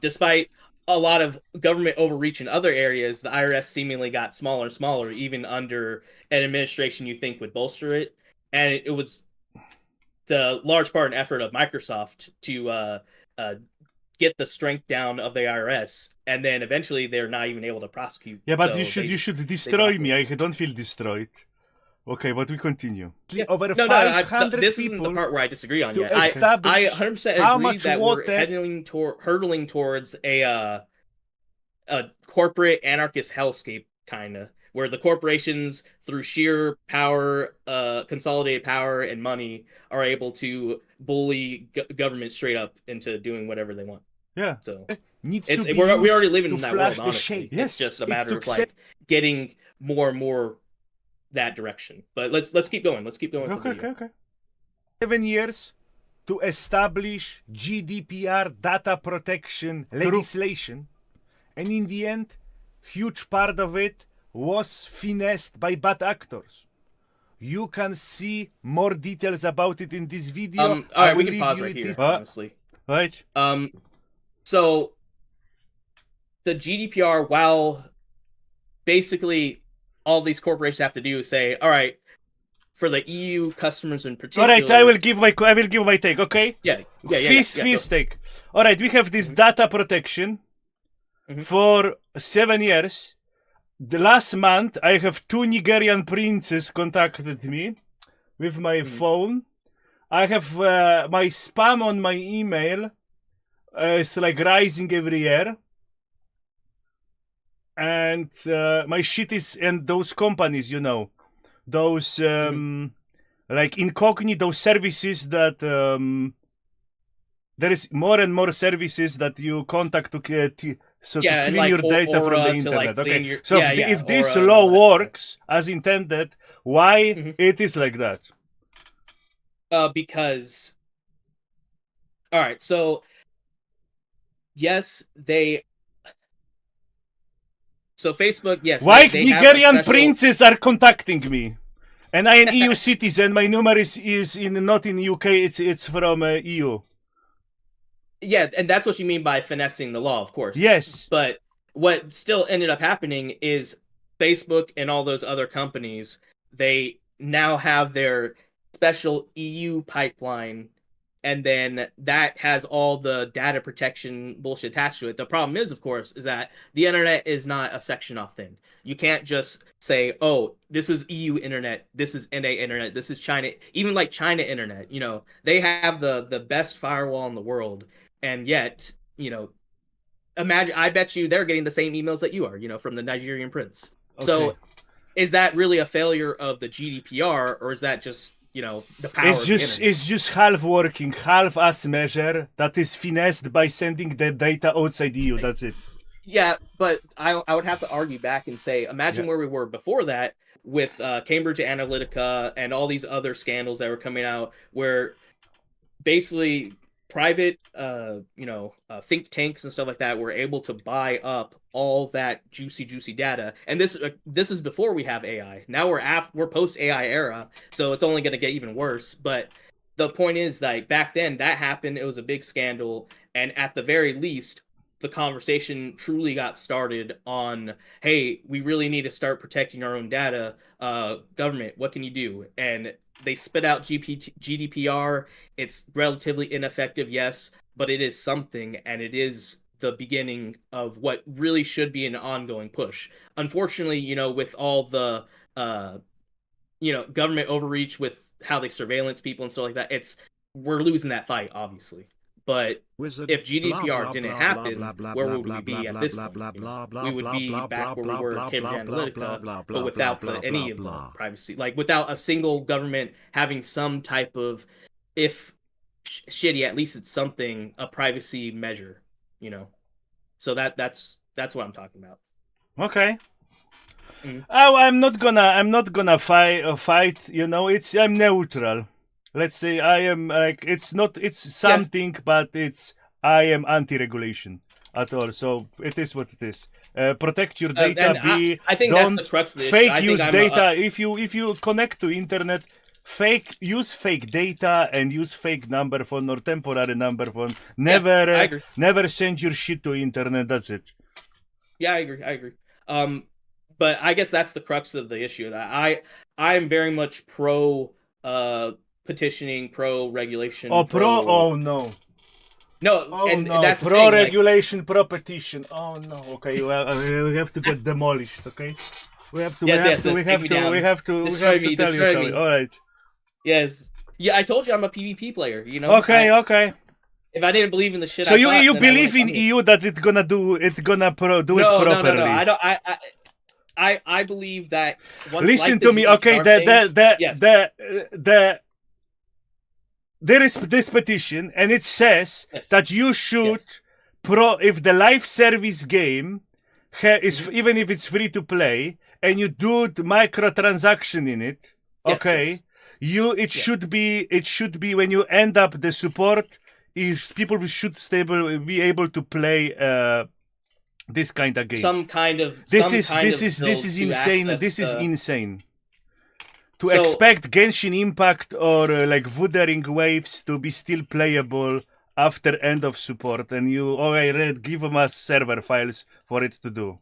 Speaker 4: despite a lot of government overreach in other areas. The IRS seemingly got smaller and smaller, even under an administration you think would bolster it. And it was the large part and effort of Microsoft to get the strength down of the IRS, and then eventually they're not even able to prosecute.
Speaker 1: Yeah, but
Speaker 4: So
Speaker 1: you should destroy me. I don't feel destroyed. Okay, but we continue.
Speaker 4: Yeah.
Speaker 1: Over
Speaker 4: No,
Speaker 1: 500
Speaker 4: this
Speaker 1: people
Speaker 4: isn't the part where I disagree on
Speaker 1: to
Speaker 4: yet. I
Speaker 1: establish
Speaker 4: 100%
Speaker 1: how
Speaker 4: agree
Speaker 1: much
Speaker 4: that
Speaker 1: water-
Speaker 4: we're hurtling towards a corporate anarchist hellscape, kind of, where the corporations, through sheer power, consolidated power and money, are able to bully government straight up into doing whatever they want.
Speaker 1: Yeah.
Speaker 4: So
Speaker 1: Needs
Speaker 4: it's
Speaker 1: to be
Speaker 4: we already
Speaker 1: used
Speaker 4: living
Speaker 1: to
Speaker 4: in that
Speaker 1: flash
Speaker 4: world.
Speaker 1: the
Speaker 4: Honestly,
Speaker 1: shape.
Speaker 4: it's just a
Speaker 1: It
Speaker 4: matter
Speaker 1: took
Speaker 4: of like getting more and more that direction. But let's keep going. Let's keep going.
Speaker 1: Okay. 7 years to establish GDPR data protection legislation, and in the end, huge part of it was finessed by bad actors. You can see more details about it in this video.
Speaker 4: All right, we can pause right here. Honestly,
Speaker 1: right.
Speaker 4: So the GDPR, while basically all these corporations have to do is say, all right, for the EU customers in particular.
Speaker 1: All right, I will give my take. Okay.
Speaker 4: Yeah.
Speaker 1: First take. All right, we have this data protection for 7 years. The last month, I have 2 Nigerian princes contacted me with my phone. I have my spam on my email is like rising every year. And my shit is, and those companies, those like incognito services that there is more and more services that you contact to clean your data from the internet. Okay, so if this law works as intended, why it is like that?
Speaker 4: Because, all right, so yes, so Facebook, yes.
Speaker 1: Why
Speaker 4: they
Speaker 1: Nigerian princes are contacting me? And I am EU citizen. My number is not in UK. It's from EU.
Speaker 4: Yeah, and that's what you mean by finessing the law, of course.
Speaker 1: Yes.
Speaker 4: But what still ended up happening is Facebook and all those other companies, they now have their special EU pipeline, and then that has all the data protection bullshit attached to it. The problem is, of course, is that the internet is not a section-off thing. You can't just say, oh, this is EU internet, this is NA internet, this is China, even like China internet. They have the best firewall in the world, and yet, imagine, I bet you they're getting the same emails that you are, from the Nigerian prince. Okay. So is that really a failure of the GDPR, or is that just the power of the internet?
Speaker 1: It's just half working, half-ass measure that is finessed by sending the data outside EU. That's it.
Speaker 4: Yeah, but I would have to argue back and say, imagine where we were before that with Cambridge Analytica and all these other scandals that were coming out, where basically private, think tanks and stuff like that were able to buy up all that juicy data. And this is before we have AI. Now we're post AI era, so it's only going to get even worse. But the point is, like, back then that happened, it was a big scandal, and at the very least, the conversation truly got started on, hey, we really need to start protecting our own data. Government, what can you do? And they spit out GDPR. It's relatively ineffective, yes, but it is something, and it is the beginning of what really should be an ongoing push. Unfortunately, with all the government overreach with how they surveillance people and stuff like that, we're losing that fight, obviously. But if GDPR didn't happen, where would we be at this point? We would be back where we were in Cambridge Analytica, but without any of the privacy, like without a single government having some type of, if shitty, at least it's something, a privacy measure, So that's what I'm talking about.
Speaker 1: Okay. Oh, I'm not gonna fight. I'm neutral. Let's say I am like it's something, but I am anti-regulation at all. So it is what it is. Protect your data.
Speaker 4: I think
Speaker 1: don't
Speaker 4: that's the crux of the
Speaker 1: fake
Speaker 4: issue.
Speaker 1: use data. If you connect to internet, use fake data and use fake number phone or temporary number phone. Never send your shit to internet. That's it.
Speaker 4: Yeah, I agree. But I guess that's the crux of the issue. That I am very much pro petitioning, pro regulation.
Speaker 1: Oh, oh no.
Speaker 4: No,
Speaker 1: oh,
Speaker 4: and
Speaker 1: no.
Speaker 4: that's
Speaker 1: pro regulation, pro petition. Oh no. Okay, we have to get demolished. Okay, we have to tell you something. All right.
Speaker 4: Yes. Yeah, I told you I'm a PvP player.
Speaker 1: Okay.
Speaker 4: If I didn't believe in the shit,
Speaker 1: so you believe in EU that it's gonna do it properly?
Speaker 4: No. I believe that.
Speaker 1: Listen to me, okay? There is this petition, and it says that you should if the live service game is even if it's free to play, and you do the microtransaction in it, okay? It should be when you end up the support. People should be able to play this kind of game.
Speaker 4: Some kind of.
Speaker 1: This is insane. This is insane. To expect Genshin Impact or like Wuthering Waves to be still playable after end of support, and you already give us server files for it to do.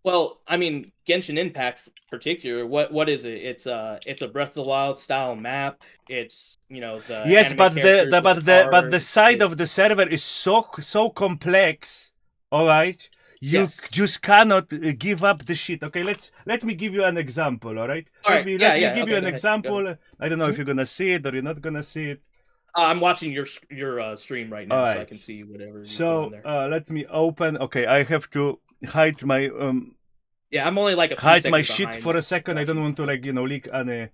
Speaker 4: Well, I mean, Genshin Impact in particular, what is it? It's a Breath of the Wild style map. It's the
Speaker 1: yes, but the side of the server is so complex. All right, you just cannot give up the shit. Okay, let me give you an example. All right, let me give you an example. I don't know if you're gonna see it or you're not gonna see it.
Speaker 4: I'm watching your stream right now, so I can see whatever.
Speaker 1: So let me open. Okay, I have to hide my
Speaker 4: yeah, I'm only like
Speaker 1: hide my shit for a second. I don't want to leak any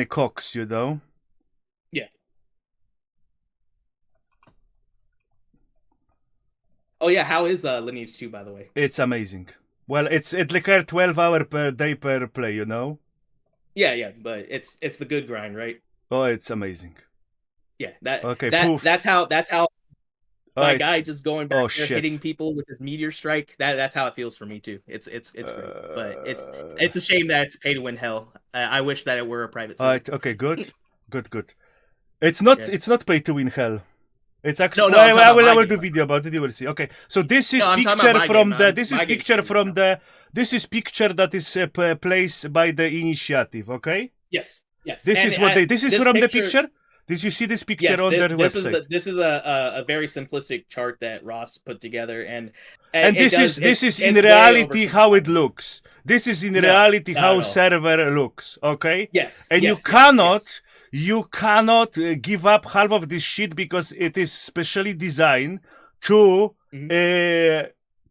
Speaker 1: cocks,
Speaker 4: Yeah. Oh yeah, how is Lineage 2, by the way?
Speaker 1: It's amazing. Well, it requires 12 hours per day per play,
Speaker 4: Yeah, but it's the good grind, right?
Speaker 1: Oh, it's amazing.
Speaker 4: Yeah, that's how my guy just going back there hitting people with his meteor strike. That's how it feels for me too. It's great, but it's a shame that it's pay to win hell. I wish that it were a private server.
Speaker 1: All right, okay, good. It's not pay to win hell. It's actually I will do video about it. You will see. Okay, so this is picture picture that is placed by the initiative. Okay.
Speaker 4: Yes.
Speaker 1: This is from the picture. Did you see this picture on their website?
Speaker 4: This is a very simplistic chart that Ross put together, and
Speaker 1: this is in reality how it looks. This is in reality how server looks. Okay.
Speaker 4: Yes.
Speaker 1: And you cannot give up half of this shit because it is specially designed to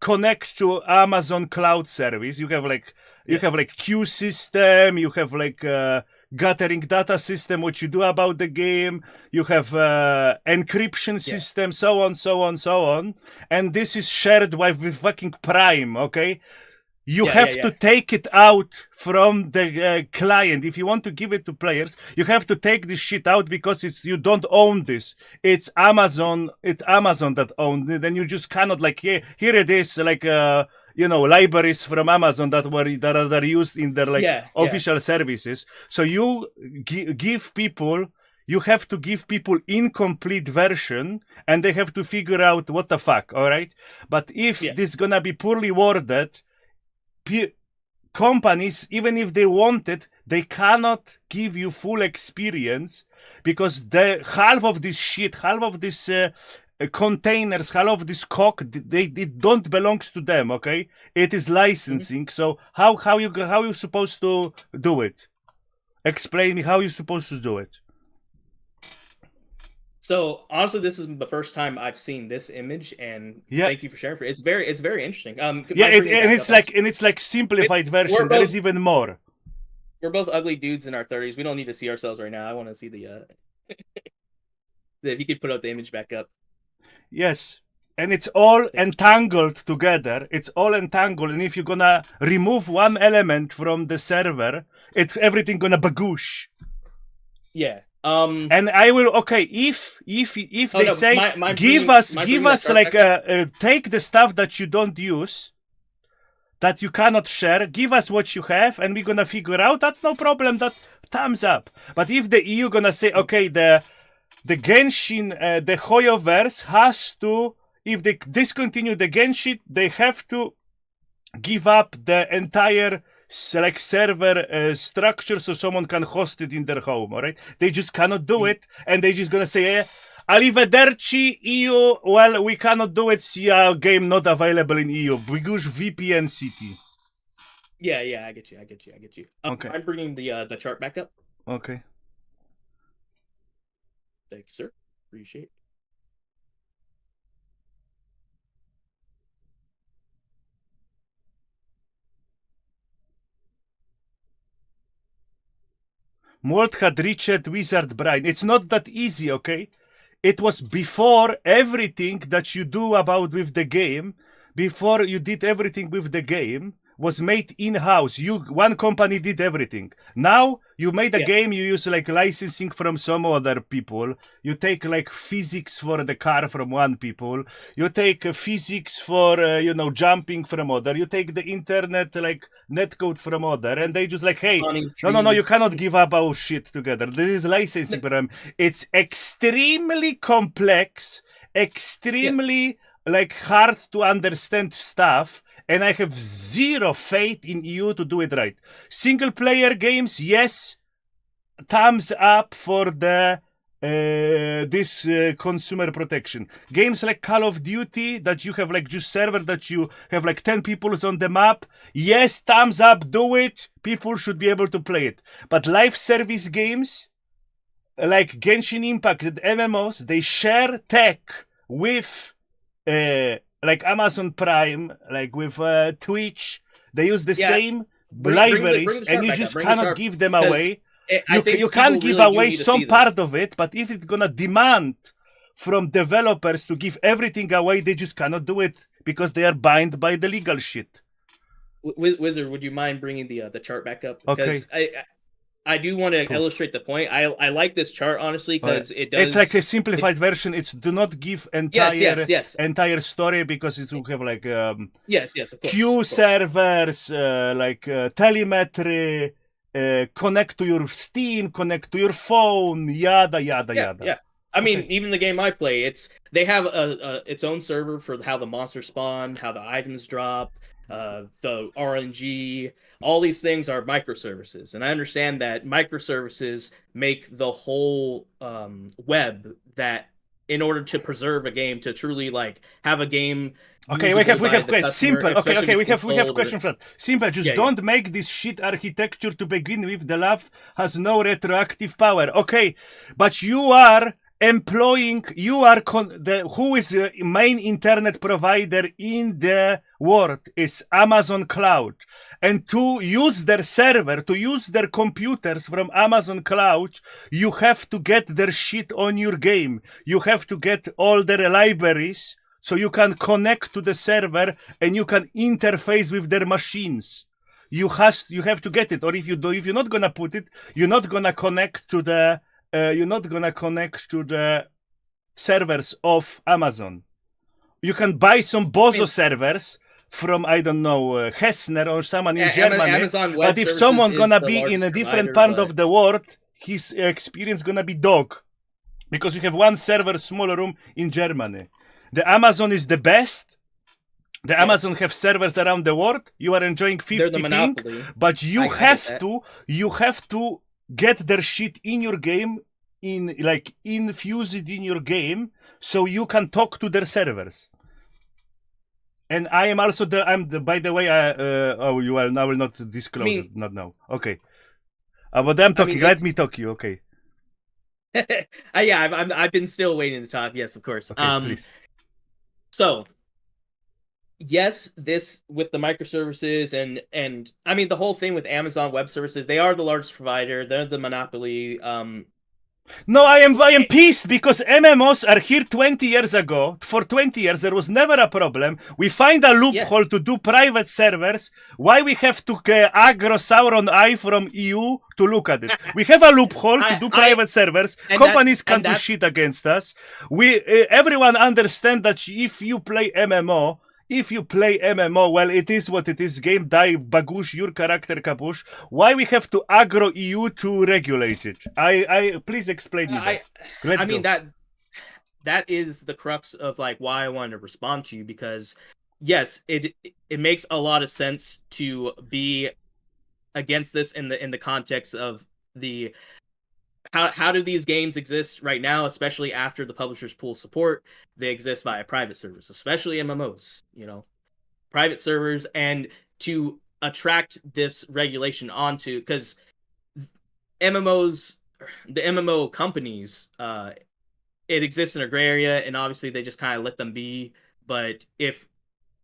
Speaker 1: connect to Amazon Cloud Service. You have queue system. You have gathering data system, what you do about the game, you have encryption system, so on, and this is shared with fucking Prime, okay? You have to take it out from the client. If you want to give it to players, you have to take this shit out because you don't own this. It's Amazon that owns it, and you just cannot here it is, libraries from Amazon that are used in their official services. So you give people you have to give people incomplete version and they have to figure out what the fuck, all right? But if this is gonna be poorly worded, companies, even if they want it, they cannot give you full experience because the half of this shit, half of this containers, half of this cock, it don't belongs to them, okay? It is licensing. So how you supposed to do it? Explain me how you supposed to do it.
Speaker 4: So honestly, this is the first time I've seen this image, and thank you for sharing. It's very interesting.
Speaker 1: It's like simplified version. There is even more.
Speaker 4: We're both ugly dudes in our 30s. We don't need to see ourselves right now. I want to see the. If you could put up the image back up.
Speaker 1: Yes, and it's all entangled together. It's all entangled, and if you're gonna remove one element from the server, everything gonna bagoosh.
Speaker 4: Yeah.
Speaker 1: And I will if they say give us like take the stuff that you don't use, that you cannot share, give us what you have and we're gonna figure out, that's no problem, that thumbs up. But if the EU gonna say okay, the Genshin the Hoyoverse has to, if they discontinue the Genshin, they have to give up the entire select server structure so someone can host it in their home, all right? They just cannot do it, and they just gonna say, arrivederci, EU, well, we cannot do it, see our game not available in EU. We use VPN city.
Speaker 4: Yeah, I get you.
Speaker 1: Okay.
Speaker 4: I'm bringing the chart back up.
Speaker 1: Okay.
Speaker 4: Thank you, sir. Appreciate it.
Speaker 1: Mort had reached Wizard Brain. It's not that easy, okay? It was before everything that you do about with the game, before you did everything with the game, was made in-house. One company did everything. Now, you made a game, you use like licensing from some other people. You take like physics for the car from one people. You take physics for, jumping from other. You take the internet, like netcode from other. And they just like, hey, no, you cannot give up our shit together. This is licensing program. It's extremely complex, extremely like hard to understand stuff. And I have zero faith in EU to do it right. Single player games, yes, thumbs up for the this consumer protection. Games like Call of Duty that you have like just server that you have like 10 people on the map, yes, thumbs up, do it. People should be able to play it. But live service games like Genshin Impact and MMOs, they share tech with like Amazon Prime, like with Twitch, they use the same libraries, and you just cannot give them away. You can't give away some part of it, but if it's gonna demand from developers to give everything away, they just cannot do it because they are bound by the legal shit.
Speaker 4: Wizard, would you mind bringing the chart back up?
Speaker 1: Because
Speaker 4: I do want to illustrate the point. I like this chart, honestly, because it does...
Speaker 1: It's like a simplified version. It's do not give entire story because it will have like
Speaker 4: of course,
Speaker 1: queue servers, like telemetry, connect to your Steam, connect to your phone, yada.
Speaker 4: Yeah. I mean, even the game I play, they have its own server for how the monsters spawn, how the items drop, the RNG, all these things are microservices. And I understand that microservices make the whole web that in order to preserve a game, to truly like have a game.
Speaker 1: Okay, we have questions. Simple. Okay, we have question for that. Simple. Just don't make this shit architecture to begin with. The love has no retroactive power. Okay, but you are employing, who is the main internet provider in the world is Amazon Cloud. And to use their server, to use their computers from Amazon Cloud, you have to get their shit on your game. You have to get all their libraries so you can connect to the server and you can interface with their machines. You have to get it. Or if you're not gonna put it, you're not gonna connect to the servers of Amazon. You can buy some Bozo servers from, I don't know, Hessner or someone in Germany.
Speaker 4: Amazon Web
Speaker 1: but if someone gonna be in a different part of the world, his experience gonna be dog. Because you have one server, smaller room in Germany. The Amazon is the best. The Amazon have servers around the world. You are enjoying 50
Speaker 4: They're the
Speaker 1: ping,
Speaker 4: monopoly.
Speaker 1: but you
Speaker 4: I get
Speaker 1: have
Speaker 4: that.
Speaker 1: you have to get their shit in your game, infuse it in your game, so you can talk to their servers. And I am also by the way, I will not disclose it, not now. Okay. But I'm talking. Let me talk you. Okay.
Speaker 4: Yeah, I've been still waiting to talk. Yes, of course.
Speaker 1: Okay, please.
Speaker 4: So, yes, this with the microservices and I mean the whole thing with Amazon Web Services, they are the largest provider. They're the monopoly.
Speaker 1: No, I am pissed because MMOs are here 20 years ago. For 20 years, there was never a problem. We find a loophole to do private servers. Why we have to aggro Sauron Eye from EU to look at it? We have a loophole to do private servers. Companies can't do shit against us. Everyone understand that if you play MMO, well, it is what it is. Game die, bagush, your character kapush. Why we have to aggro EU to regulate it? I please explain me that.
Speaker 4: I mean that is the crux of like why I wanted to respond to you, because yes, it makes a lot of sense to be against this in the context of the how do these games exist right now, especially after the publishers pool support? They exist via private servers, especially MMOs, private servers, and to attract this regulation onto, because MMOs, the MMO companies, it exists in a gray area, and obviously they just kind of let them be. But if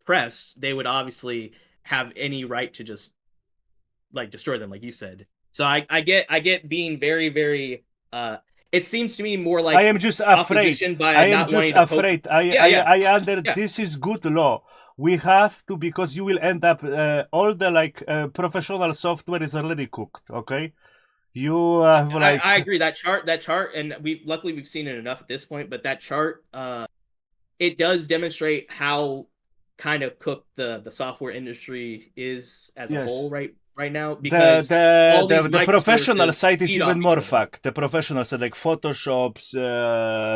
Speaker 4: pressed, they would obviously have any right to just like destroy them, like you said. So I get being very, very. It seems to me more like
Speaker 1: I am just afraid. This is good law. We have to, because you will end up all the professional software is already cooked. Okay, you
Speaker 4: I agree that chart, and we've seen it enough at this point. But that chart, it does demonstrate how kind of cooked the software industry is as a whole right now, because
Speaker 1: the professional side is even more fucked. The professional side, like Photoshops,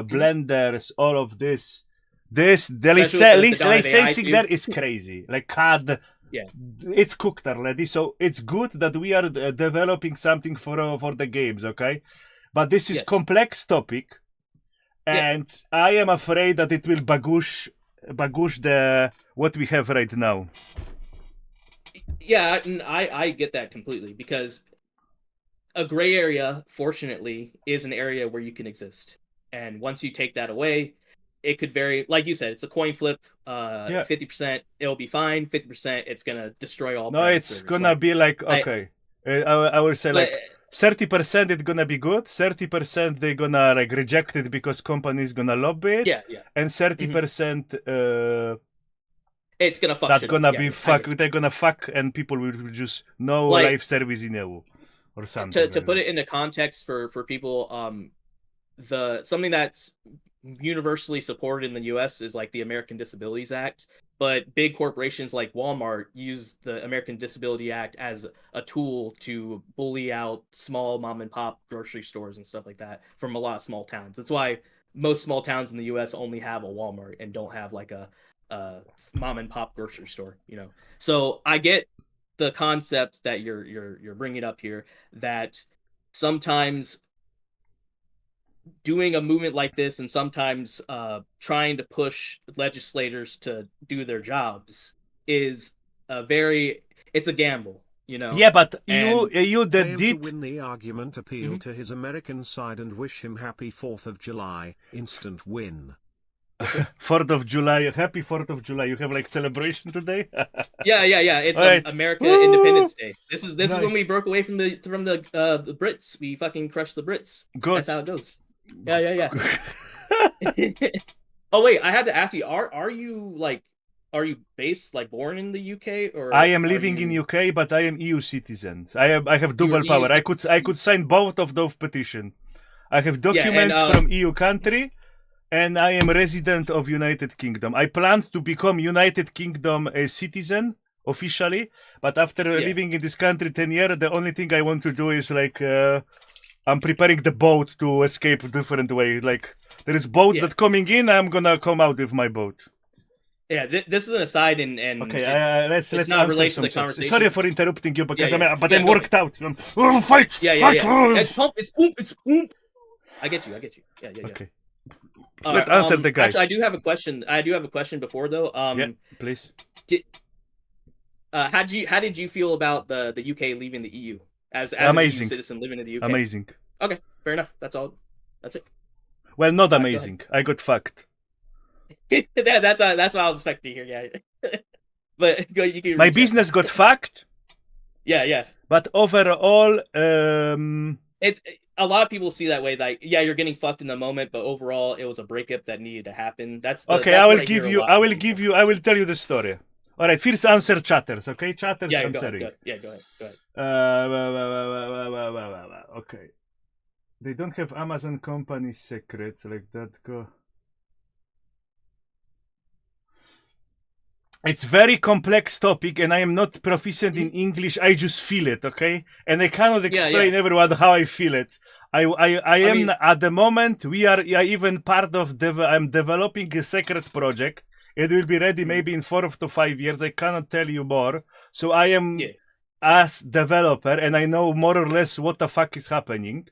Speaker 1: Blenders, all of this. The licensing there is crazy. Like CAD, it's cooked already. So it's good that we are developing something for the games, okay? But this is complex topic, and I am afraid that it will bagush what we have right now.
Speaker 4: Yeah, I get that completely, because a gray area, fortunately, is an area where you can exist. And once you take that away, it could vary. Like you said, it's a coin flip. 50%, it'll be fine. 50%, it's going to destroy all.
Speaker 1: No, it's going to be like, okay. I would say like 30% it's going to be good. 30% they're going to like reject it because companies going to lobby it.
Speaker 4: Yeah.
Speaker 1: And 30%...
Speaker 4: it's gonna fuck.
Speaker 1: That's gonna be fuck. They're gonna fuck, and people will just no live service in EU or something.
Speaker 4: To put it into context for people, something that's universally supported in the U.S. is like the American Disabilities Act, but big corporations like Walmart use the American Disability Act as a tool to bully out small mom and pop grocery stores and stuff like that from a lot of small towns. That's why most small towns in the U.S. only have a Walmart and don't have like a mom and pop grocery store, So I get the concept that you're bringing up here, that sometimes doing a movement like this and sometimes trying to push legislators to do their jobs is it's a gamble,
Speaker 1: Yeah, but you did
Speaker 6: to win the argument, appeal to his American side and wish him happy 4th of July, instant win.
Speaker 1: 4th of July, happy 4th of July. You have like celebration today?
Speaker 4: Yeah. It's America Independence Day. This is when we broke away from the Brits. We fucking crushed the Brits.
Speaker 1: Good.
Speaker 4: That's how it goes. Yeah. Oh wait, I had to ask you, are you based, like born in the UK, or
Speaker 1: I am living in UK, but I am EU citizen. I have double power. I could sign both of those petitions. I have documents from EU country, and I am resident of United Kingdom. I planned to become United Kingdom a citizen officially, but after living in this country 10 years, the only thing I want to do is like I'm preparing the boat to escape a different way. Like there is boats that coming in, I'm gonna come out with my boat.
Speaker 4: Yeah, this is an aside, and
Speaker 1: Okay, let's
Speaker 4: not
Speaker 1: answer
Speaker 4: related to
Speaker 1: some
Speaker 4: the
Speaker 1: chats.
Speaker 4: conversation.
Speaker 1: Sorry for interrupting you because
Speaker 4: Yeah,
Speaker 1: I'm
Speaker 4: go
Speaker 1: worked out. Fight! Fight!
Speaker 4: It's pump. It's poop. It's poop. I get you. Yeah.
Speaker 1: Okay.
Speaker 4: All
Speaker 1: Let's
Speaker 4: right,
Speaker 1: answer the guy.
Speaker 4: Actually, I do have a question before though.
Speaker 1: Yeah, please.
Speaker 4: How did you feel about the UK leaving the EU as
Speaker 1: Amazing.
Speaker 4: an EU citizen living in the UK?
Speaker 1: Amazing.
Speaker 4: Okay, fair enough. That's all. That's it.
Speaker 1: Well, not amazing. I got fucked.
Speaker 4: That's what I was expecting here, yeah. But go, you can.
Speaker 1: My business got fucked.
Speaker 4: Yeah.
Speaker 1: But overall,
Speaker 4: it's a lot of people see that way. Like, yeah, you're getting fucked in the moment, but overall, it was a breakup that needed to happen.
Speaker 1: Okay, I will I will tell you the story. All right, first answer chatters. Okay, chatters answering.
Speaker 4: Go ahead.
Speaker 1: Okay. They don't have Amazon company secrets like that. Go. It's very complex topic, and I am not proficient in English. I just feel it, okay? And I cannot explain everyone how I feel it. I am at the moment. We are even part of. I'm developing a secret project. It will be ready maybe in 4 to 5 years. I cannot tell you more. So I am as developer, and I know more or less what the fuck is happening.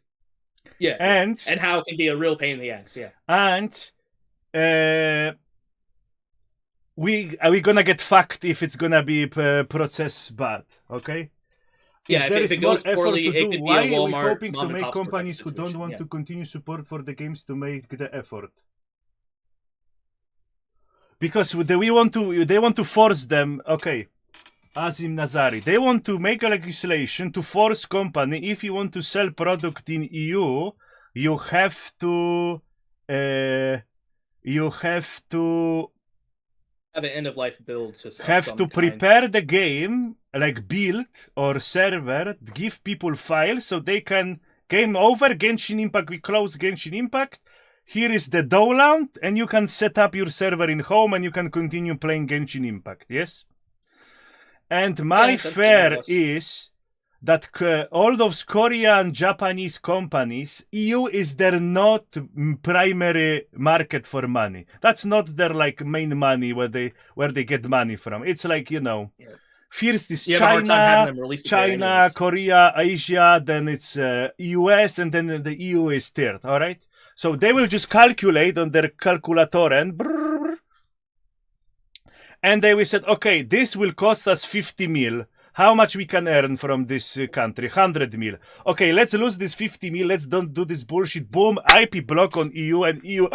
Speaker 4: Yeah, and how it can be a real pain in the ass. Yeah,
Speaker 1: and we're gonna get fucked if it's gonna be process bad, okay?
Speaker 4: Yeah, if it goes poorly, it could be a
Speaker 1: why
Speaker 4: Walmart,
Speaker 1: are we hoping to make
Speaker 4: mom-and-pop
Speaker 1: companies who don't
Speaker 4: situation,
Speaker 1: want to continue support for the games to make the effort? Because they want to force them, okay, Azim Nazari, they want to make a legislation to force company, if you want to sell product in EU, you have to
Speaker 4: have an end of life build system.
Speaker 1: Have to prepare the game, like build or server, give people files so they can game over. Genshin Impact, we close Genshin Impact. Here is the download, and you can set up your server in home and you can continue playing Genshin Impact. Yes? And my fear is that all those Korean, Japanese companies, EU is their not primary market for money. That's not their like main money where they get money from. It's like, first is China, Korea, Asia, then it's US, and then the EU is third. All right. So they will just calculate on their calculator and they will say, okay, this will cost us 50 mil. How much we can earn from this country? 100 mil. Okay, let's lose this 50 mil. Let's don't do this bullshit. Boom, IP block on EU and EU.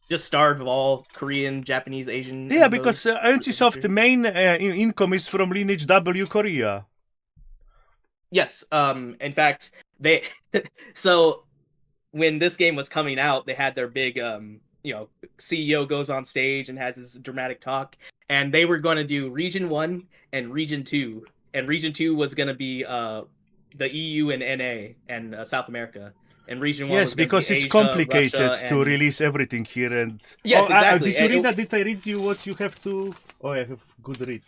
Speaker 4: Just starve all Korean, Japanese, Asian.
Speaker 1: Yeah, because NCSoft's main income is from Lineage W Korea.
Speaker 4: Yes. In fact, they. So when this game was coming out, they had their big, CEO goes on stage and has this dramatic talk. And they were going to do Region 1 and Region 2. And Region 2 was going to be the EU and NA and South America. And Region 1 was
Speaker 1: because it's
Speaker 4: Asia,
Speaker 1: complicated
Speaker 4: Russia,
Speaker 1: to release everything here. And
Speaker 4: yes, exactly.
Speaker 1: Did you read that? Did I read you what you have to... Oh, I have good read.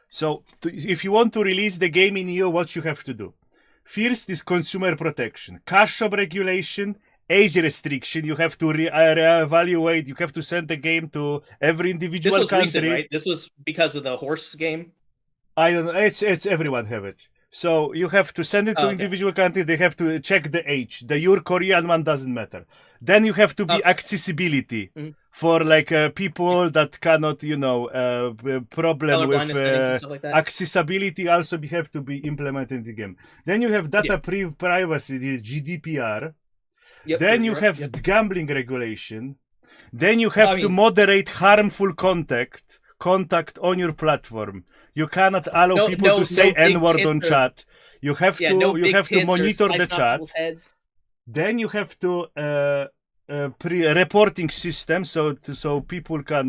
Speaker 1: So, if you want to release the game in EU, what you have to do? First is consumer protection. Cash shop regulation... Age restriction, you have to reevaluate, you have to send the game to every individual country.
Speaker 4: Recent, right? This was because of the horse game?
Speaker 1: I don't know, it's everyone have it. So you have to send it to individual country, they have to check the age. Your Korean one doesn't matter. Then you have to be accessibility for like people that cannot, problem with
Speaker 4: like that.
Speaker 1: accessibility also have to be implemented in the game. Then you have data privacy, the GDPR.
Speaker 4: Yep,
Speaker 1: then you have gambling regulation. Then you have to moderate harmful contact on your platform. You cannot allow people to say N-word on chat. You have to monitor the chat. Then you have to reporting system so people can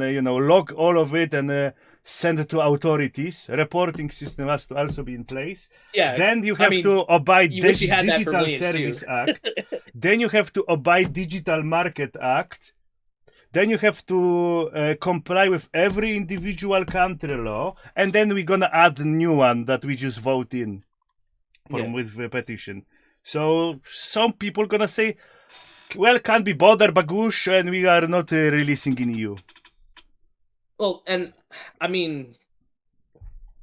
Speaker 1: log all of it and send it to authorities. Reporting system has to also be in place.
Speaker 4: Yeah.
Speaker 1: Then you have to abide Digital
Speaker 4: Service
Speaker 1: Act. Then you have to abide Digital Market Act. then you have to comply with every individual country law, and then we're gonna add a new one that we just vote in with the petition. So some people gonna say, well, can't be bothered, Bagush, and we are not releasing in EU.
Speaker 4: Well, and I mean,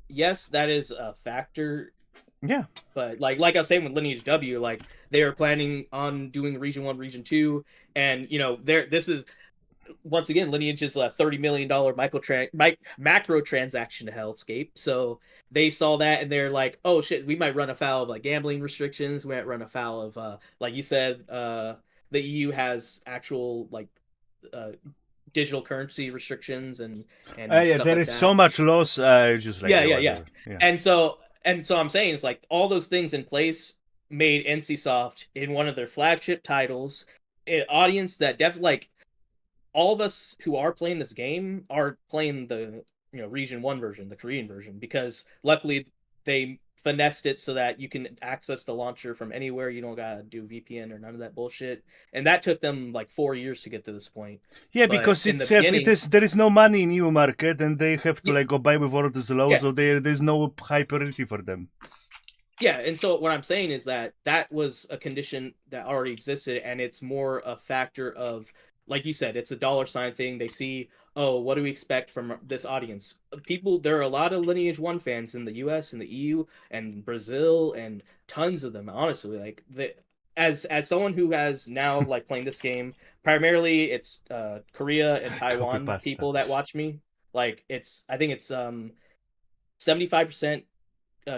Speaker 4: yes, that is a factor.
Speaker 1: Yeah.
Speaker 4: But like I was saying with Lineage W, like they are planning on doing Region 1, Region 2, and this is once again Lineage is a $30 million macro transaction to Hellscape. So they saw that and they're like, oh shit, we might run afoul of like gambling restrictions, we might run afoul of like you said, the EU has actual like digital currency restrictions and
Speaker 1: yeah, there is so much loss. Just like
Speaker 4: yeah. And so I'm saying it's like all those things in place made NCSoft in one of their flagship titles an audience that definitely like all of us who are playing this game are playing the Region 1 version, the Korean version, because luckily they finessed it so that you can access the launcher from anywhere. You don't gotta do VPN or none of that bullshit. And that took them like 4 years to get to this point.
Speaker 1: Yeah, because there is no money in EU market, and they have to like go by with all these laws, so there's no high priority for them.
Speaker 4: Yeah, and so what I'm saying is that was a condition that already existed, and it's more a factor of, like you said, it's a dollar sign thing. They see, oh, what do we expect from this audience? There are a lot of Lineage 1 fans in the US and the EU and Brazil and tons of them, honestly. Like as someone who has now like playing this game, primarily it's Korea and Taiwan people that watch me. Like I think it's 75%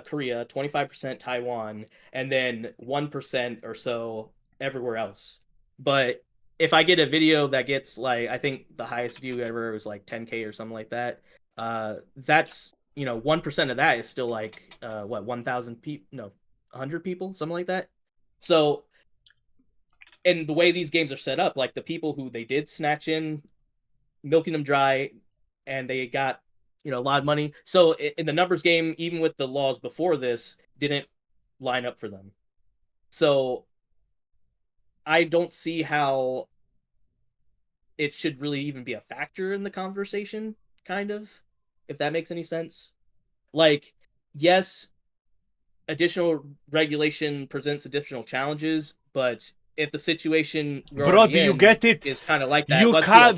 Speaker 4: Korea, 25% Taiwan, and then 1% or so everywhere else. But if I get a video that gets like, I think the highest view ever was like 10K or something like that, that's 1% of that is still like 1,000 people, no, 100 people, something like that. So, and the way these games are set up, like the people who they did snatch in, milking them dry, and they got a lot of money. So in the numbers game, even with the laws before this, didn't line up for them. So I don't see how it should really even be a factor in the conversation, kind of, if that makes any sense. Like, yes, additional regulation presents additional challenges, but if the situation
Speaker 1: you get it
Speaker 4: is kind of like that,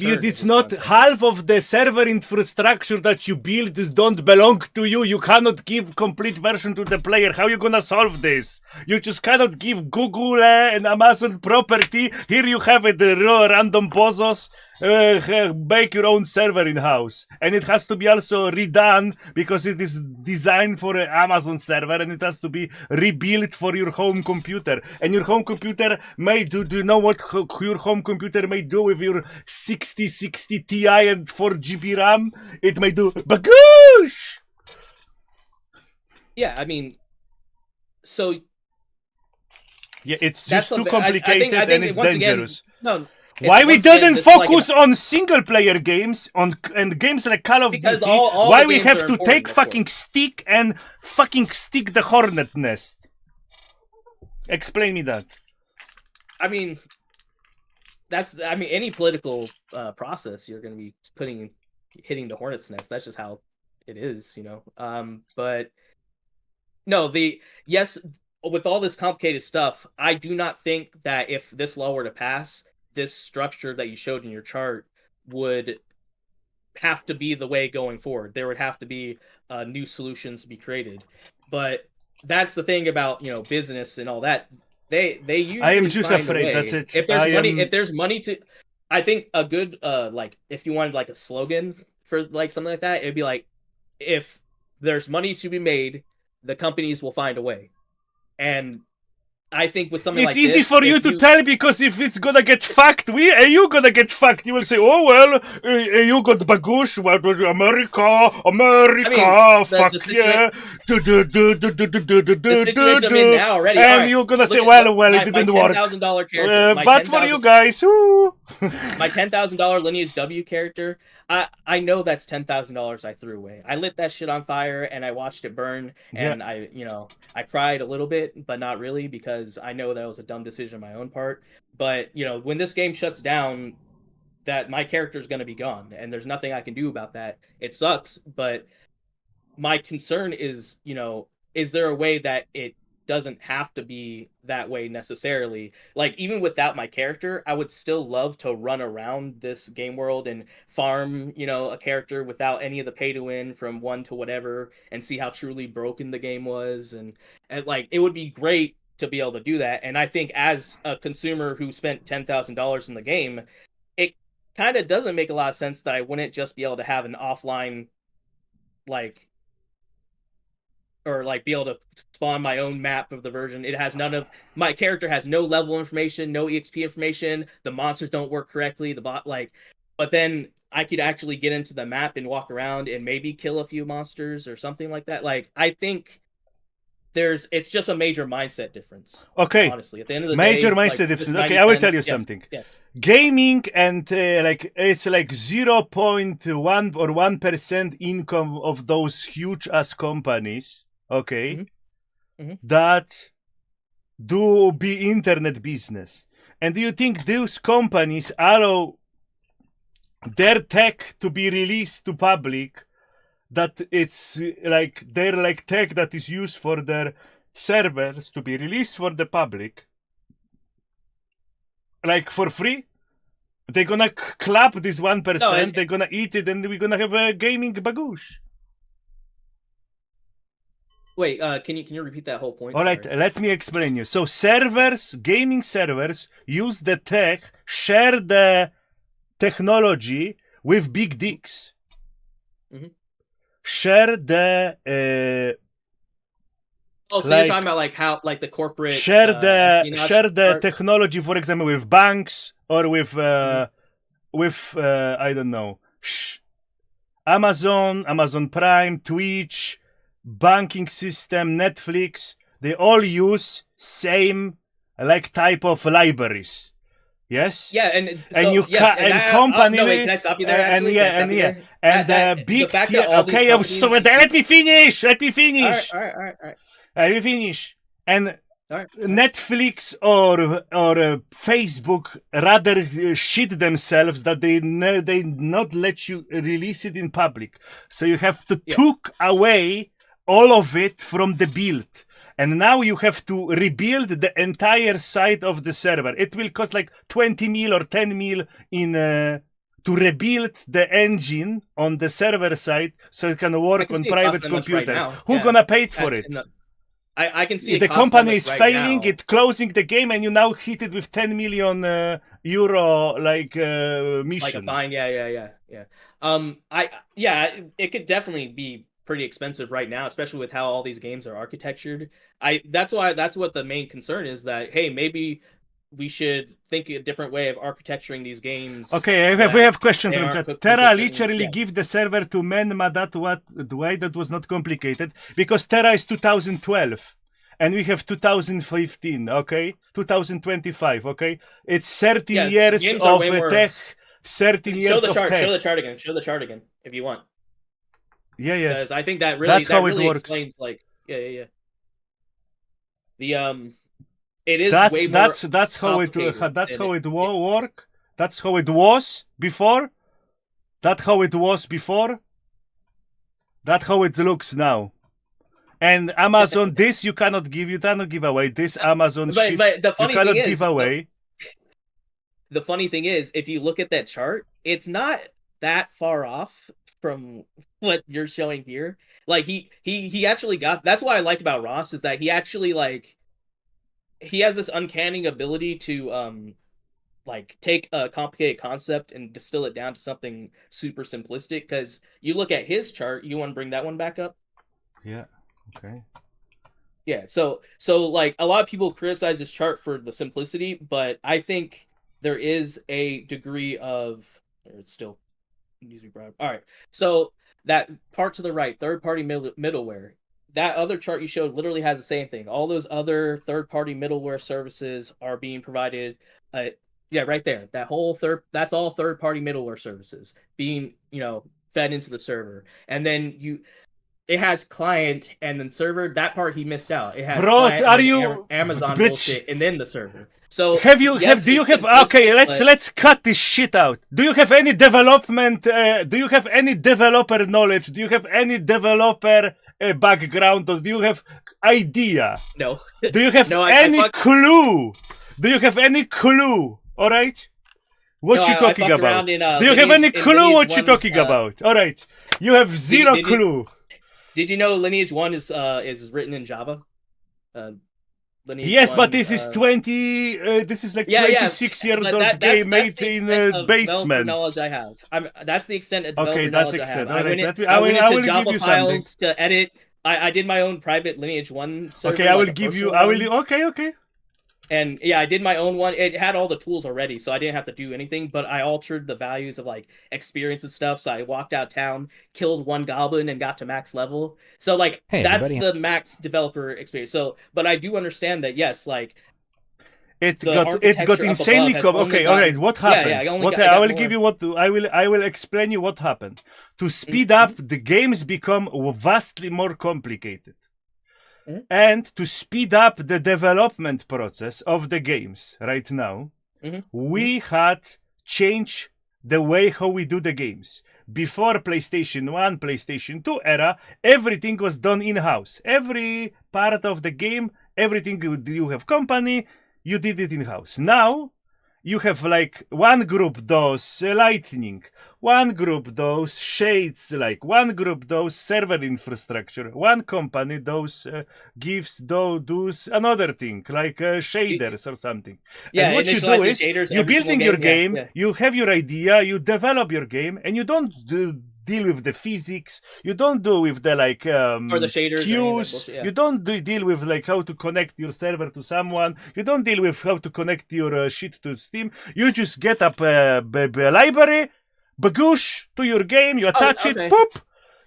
Speaker 1: it's not half of the server infrastructure that you build don't belong to you. You cannot give complete version to the player. How you gonna solve this? You just cannot give Google and Amazon property. Here you have it, random bozos. Make your own server in house, and it has to be also redone because it is designed for an Amazon server, and it has to be rebuilt for your home computer. And your home computer may do you know what your home computer may do with your 6060 Ti and 4 GB RAM? It may do bagoosh.
Speaker 4: Yeah, I mean, so
Speaker 1: yeah, it's just too complicated and it's dangerous.
Speaker 4: Again,
Speaker 1: why we didn't focus on single player games and games like Call of Duty? Why we have to take fucking stick and fucking stick the hornet nest? Explain me that.
Speaker 4: I mean, any political process, you're going to be hitting the hornet's nest. That's just how it is, But no, yes, with all this complicated stuff, I do not think that if this law were to pass, this structure that you showed in your chart would have to be the way going forward. There would have to be new solutions to be created. But that's the thing about business and all that. They usually
Speaker 1: I am just afraid. That's it.
Speaker 4: If there's money to, I think a good like if you wanted like a slogan for like something like that, it'd be like, if there's money to be made, the companies will find a way. And I think with something
Speaker 1: it's easy for you to tell, because if it's gonna get fucked, you gonna get fucked. You will say, "Oh well, you got bagoosh, America, fuck yeah."
Speaker 4: The situation I'm in now already,
Speaker 1: and you're gonna say, "Well, it didn't work."
Speaker 4: $10,000 character,
Speaker 1: but for you guys,
Speaker 4: my $10,000 Lineage W character, I know that's $10,000 I threw away. I lit that shit on fire and I watched it burn, and I cried a little bit, but not really, because I know that was a dumb decision on my own part. But when this game shuts down, that my character is going to be gone, and there's nothing I can do about that. It sucks, but my concern is, is there a way that it doesn't have to be that way necessarily? Like, even without my character, I would still love to run around this game world and farm, a character without any of the pay to win from 1 to whatever, and see how truly broken the game was. And like, it would be great to be able to do that. And I think as a consumer who spent $10,000 in the game, it kind of doesn't make a lot of sense that I wouldn't just be able to have an offline, like, or like be able to spawn my own map of the version. It has none of my character has no level information, no EXP information. The monsters don't work correctly. The bot but then I could actually get into the map and walk around and maybe kill a few monsters or something like that. Like, I think it's just a major mindset difference.
Speaker 1: Okay.
Speaker 4: Honestly, at the end of the
Speaker 1: major
Speaker 4: day,
Speaker 1: mindset
Speaker 4: like,
Speaker 1: difference. Okay, I will tell you
Speaker 4: yes,
Speaker 1: something.
Speaker 4: Yes.
Speaker 1: Gaming and it's like 0.1 or 1% income of those huge ass companies. Okay, that do be internet business. And do you think those companies allow their tech to be released to public, that it's like their like tech that is used for their servers to be released for the public, like for free? They're gonna clap this 1%, they're gonna eat it, and we're gonna have a gaming bagoosh.
Speaker 4: Wait, can you repeat that whole point?
Speaker 1: All right, let me explain you. So servers, gaming servers, use the tech, share the technology with big dicks. Share the
Speaker 4: so you're talking about like how, like, the corporate
Speaker 1: share the technology, for example, with banks or with I don't know, Amazon Prime, Twitch, banking system, Netflix. They all use same like type of libraries. Yes.
Speaker 4: Yeah, and
Speaker 1: you
Speaker 4: yes,
Speaker 1: company.
Speaker 4: No, wait, can I stop you there? Actually?
Speaker 1: Big
Speaker 4: the fact
Speaker 1: tier.
Speaker 4: that all
Speaker 1: Okay,
Speaker 4: these companies...
Speaker 1: let me finish. Let me finish.
Speaker 4: All right.
Speaker 1: Let me finish. And
Speaker 4: All right.
Speaker 1: Netflix or Facebook rather shit themselves that they not let you release it in public. So you have to took away all of it from the build. And now you have to rebuild the entire side of the server. It will cost like 20 mil or 10 mil to rebuild the engine on the server side so it can work on private computers. Who gonna pay for it?
Speaker 4: I can see
Speaker 1: the company is failing, it's closing the game, and you now hit it with 10 million euro mission.
Speaker 4: Like a fine, yeah. It could definitely be pretty expensive right now, especially with how all these games are architectured. That's what the main concern is, that hey, maybe we should think a different way of architecturing these games.
Speaker 1: Okay, we have questions from chat. Terra literally give the server to Manmadat the way that was not complicated, because Terra is 2012 and we have 2015, okay? 2025, okay? It's 13 years of tech, 13 years of tech.
Speaker 4: Show the chart again if you want.
Speaker 1: Yeah.
Speaker 4: Because I think that really explains, like, yeah. It is way more
Speaker 1: that's how it work. That's how it was before. That's how it was before. That's how it looks now. And Amazon, this you cannot give away. This Amazon shit
Speaker 4: the funny
Speaker 1: you cannot
Speaker 4: thing
Speaker 1: give away.
Speaker 4: The funny thing is, if you look at that chart, it's not that far off from what you're showing here. Like, he actually got. That's what I like about Ross, is that he actually, like, he has this uncanny ability to like take a complicated concept and distill it down to something super simplistic. Because you look at his chart, you want to bring that one back up?
Speaker 1: Yeah. Okay.
Speaker 4: Yeah. So like, a lot of people criticize this chart for the simplicity, but I think there is a degree of, it's still needs to be brought up. All right. So that part to the right, third-party middleware. That other chart you showed literally has the same thing. All those other third-party middleware services are being provided. Right there. That's all third-party middleware services being, fed into the server. And then it has client and then server. That part he missed out. It has
Speaker 1: Bro,
Speaker 4: client
Speaker 1: are
Speaker 4: and then
Speaker 1: you
Speaker 4: Amazon
Speaker 1: bitch?
Speaker 4: bullshit and then the server. So
Speaker 1: Do you
Speaker 4: yes,
Speaker 1: have
Speaker 4: it's simplistic,
Speaker 1: okay,
Speaker 4: but-
Speaker 1: let's cut this shit out. Do you have any development do you have any developer knowledge? Do you have any developer background, or do you have idea?
Speaker 4: No.
Speaker 1: Do you have
Speaker 4: No,
Speaker 1: any clue? Do you have any clue? All right? What
Speaker 4: No,
Speaker 1: you
Speaker 4: I
Speaker 1: talking
Speaker 4: fucked
Speaker 1: about?
Speaker 4: around in,
Speaker 1: Do you have
Speaker 4: Lineage-
Speaker 1: any
Speaker 4: in
Speaker 1: clue
Speaker 4: Lineage
Speaker 1: what you
Speaker 4: 1's,
Speaker 1: talking about? All right. You have zero
Speaker 4: did you-
Speaker 1: clue.
Speaker 4: Did you know Lineage 1 is written in Java? Lineage
Speaker 1: Yes,
Speaker 4: 1,
Speaker 1: but this is 20 this is like 26-year-old game made
Speaker 4: the
Speaker 1: in
Speaker 4: extent
Speaker 1: a
Speaker 4: of developer
Speaker 1: basement.
Speaker 4: knowledge I have. That's the extent of
Speaker 1: Okay,
Speaker 4: developer
Speaker 1: that's
Speaker 4: knowledge I
Speaker 1: extent.
Speaker 4: have.
Speaker 1: All right,
Speaker 4: I went
Speaker 1: I will
Speaker 4: into
Speaker 1: give
Speaker 4: Java
Speaker 1: you
Speaker 4: files to edit. I did my own private Lineage 1 server.
Speaker 1: Okay, I will
Speaker 4: like a
Speaker 1: give you
Speaker 4: personal
Speaker 1: I will
Speaker 4: one.
Speaker 1: okay.
Speaker 4: And yeah, I did my own one. It had all the tools already, so I didn't have to do anything, but I altered the values of like experience and stuff. So I walked out town, killed one goblin, and got to max level. So like
Speaker 7: Hey,
Speaker 4: that's
Speaker 7: everybody.
Speaker 4: the max developer experience. So but I do understand that yes, like
Speaker 1: It
Speaker 4: the
Speaker 1: got
Speaker 4: architecture up
Speaker 1: insanely
Speaker 4: above has
Speaker 1: okay,
Speaker 4: only
Speaker 1: all right.
Speaker 4: gotten-
Speaker 1: What
Speaker 4: Yeah,
Speaker 1: happened?
Speaker 4: yeah, I only
Speaker 1: What
Speaker 4: got- I
Speaker 1: I
Speaker 4: got
Speaker 1: will
Speaker 4: more.
Speaker 1: give you what I will explain you what happened. To speed up, the games become vastly more complicated.
Speaker 4: Mhm.
Speaker 1: And to speed up the development process of the games right now,
Speaker 4: Mhm.
Speaker 1: we had changed the way how we do the games. Before PlayStation 1, PlayStation 2 era, everything was done in-house. Every part of the game, everything you have company, you did it in-house. Now, you have like one group does lightning, one group does shades, like one group does server infrastructure, one company does does another thing like shaders or something.
Speaker 4: Yeah,
Speaker 1: and what you do
Speaker 4: initializing
Speaker 1: is
Speaker 4: shaders
Speaker 1: you're
Speaker 4: every single
Speaker 1: building your
Speaker 4: game,
Speaker 1: game,
Speaker 4: yeah.
Speaker 1: you have your idea, you develop your game, and you don't deal with the physics, you don't do with the like
Speaker 4: Or the shaders or any of that
Speaker 1: queues,
Speaker 4: bullshit, yeah.
Speaker 1: you don't deal with like how to connect your server to someone, you don't deal with how to connect your shit to Steam. You just get up a library, bagoosh to your game, you attach
Speaker 4: okay.
Speaker 1: it, poop,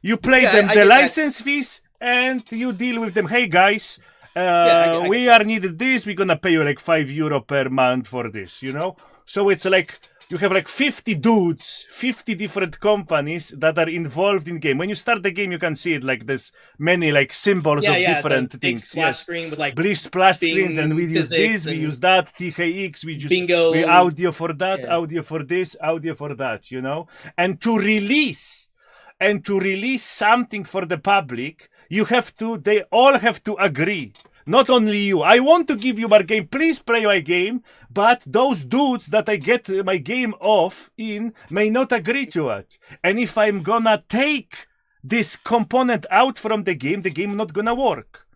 Speaker 1: you play
Speaker 4: Yeah,
Speaker 1: them
Speaker 4: I
Speaker 1: the
Speaker 4: get that.
Speaker 1: license fees, and you deal with them. Hey guys,
Speaker 4: I get
Speaker 1: we
Speaker 4: that.
Speaker 1: are needed this, we're gonna pay you like €5 per month for this, you know? So it's like you have like 50 dudes, 50 different companies that are involved in game. When you start the game, you can see it like there's many like symbols of different
Speaker 4: the big
Speaker 1: things.
Speaker 4: splash
Speaker 1: Yes,
Speaker 4: screen with like
Speaker 1: bleach splash
Speaker 4: Bing
Speaker 1: screens, and we use
Speaker 4: physics
Speaker 1: this, we
Speaker 4: and
Speaker 1: use that, TKX, we just
Speaker 4: bingo.
Speaker 1: we audio for that,
Speaker 4: Yeah.
Speaker 1: audio for this, audio for that, you know? And to release something for the public, they all have to agree. Not only you. I want to give you my game. Please play my game. But those dudes that I get my game off in may not agree to it. And if I'm gonna take this component out from the game not gonna work.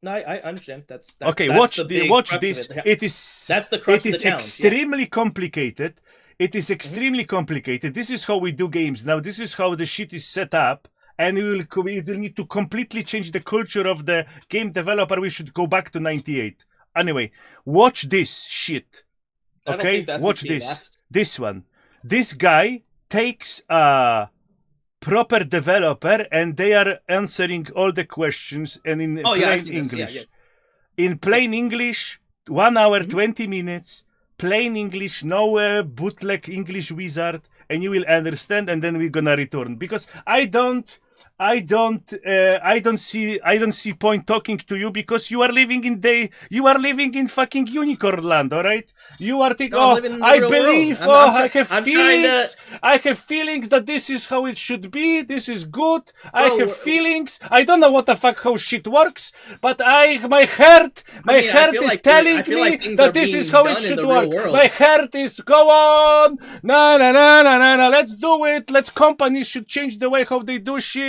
Speaker 4: No, I understand. That's
Speaker 1: Okay,
Speaker 4: that's
Speaker 1: watch
Speaker 4: the big
Speaker 1: watch
Speaker 4: crux of
Speaker 1: this.
Speaker 4: it.
Speaker 1: It is
Speaker 4: That's the crux
Speaker 1: it
Speaker 4: of
Speaker 1: is
Speaker 4: the challenge, yeah.
Speaker 1: extremely complicated. It is extremely complicated. This is how we do games now. This is how the shit is set up. And we will need to completely change the culture of the game developer. We should go back to 98. Anyway, watch this shit.
Speaker 4: I don't
Speaker 1: Okay?
Speaker 4: think that's
Speaker 1: Watch
Speaker 4: what's being
Speaker 1: this.
Speaker 4: asked.
Speaker 1: This one. This guy takes a proper developer and they are answering all the questions and in
Speaker 4: Oh, yeah, I've
Speaker 1: plain
Speaker 4: seen this. Yeah,
Speaker 1: English.
Speaker 4: yeah.
Speaker 1: In plain English, 1 hour,
Speaker 4: Mm-hmm.
Speaker 1: 20 minutes, plain English, no bootleg English wizard, and you will understand, and then we're gonna return. Because I don't see point talking to you because you are living in fucking unicorn land, all right? You are thinking,
Speaker 4: No, I'm living in the
Speaker 1: I
Speaker 4: real
Speaker 1: believe,
Speaker 4: world.
Speaker 1: I have
Speaker 4: I'm trying
Speaker 1: feelings,
Speaker 4: to-
Speaker 1: I have feelings that this is how it should be, this is good, I
Speaker 4: Bro,
Speaker 1: have feelings, I don't know what the fuck how shit works, but my heart
Speaker 4: I
Speaker 1: is
Speaker 4: feel like
Speaker 1: telling
Speaker 4: feel
Speaker 1: me
Speaker 4: like things
Speaker 1: that
Speaker 4: are
Speaker 1: this
Speaker 4: being
Speaker 1: is how it
Speaker 4: done in
Speaker 1: should
Speaker 4: the real
Speaker 1: work.
Speaker 4: world.
Speaker 1: My heart is go on, na, let's do it. Companies should change the way how they do shit.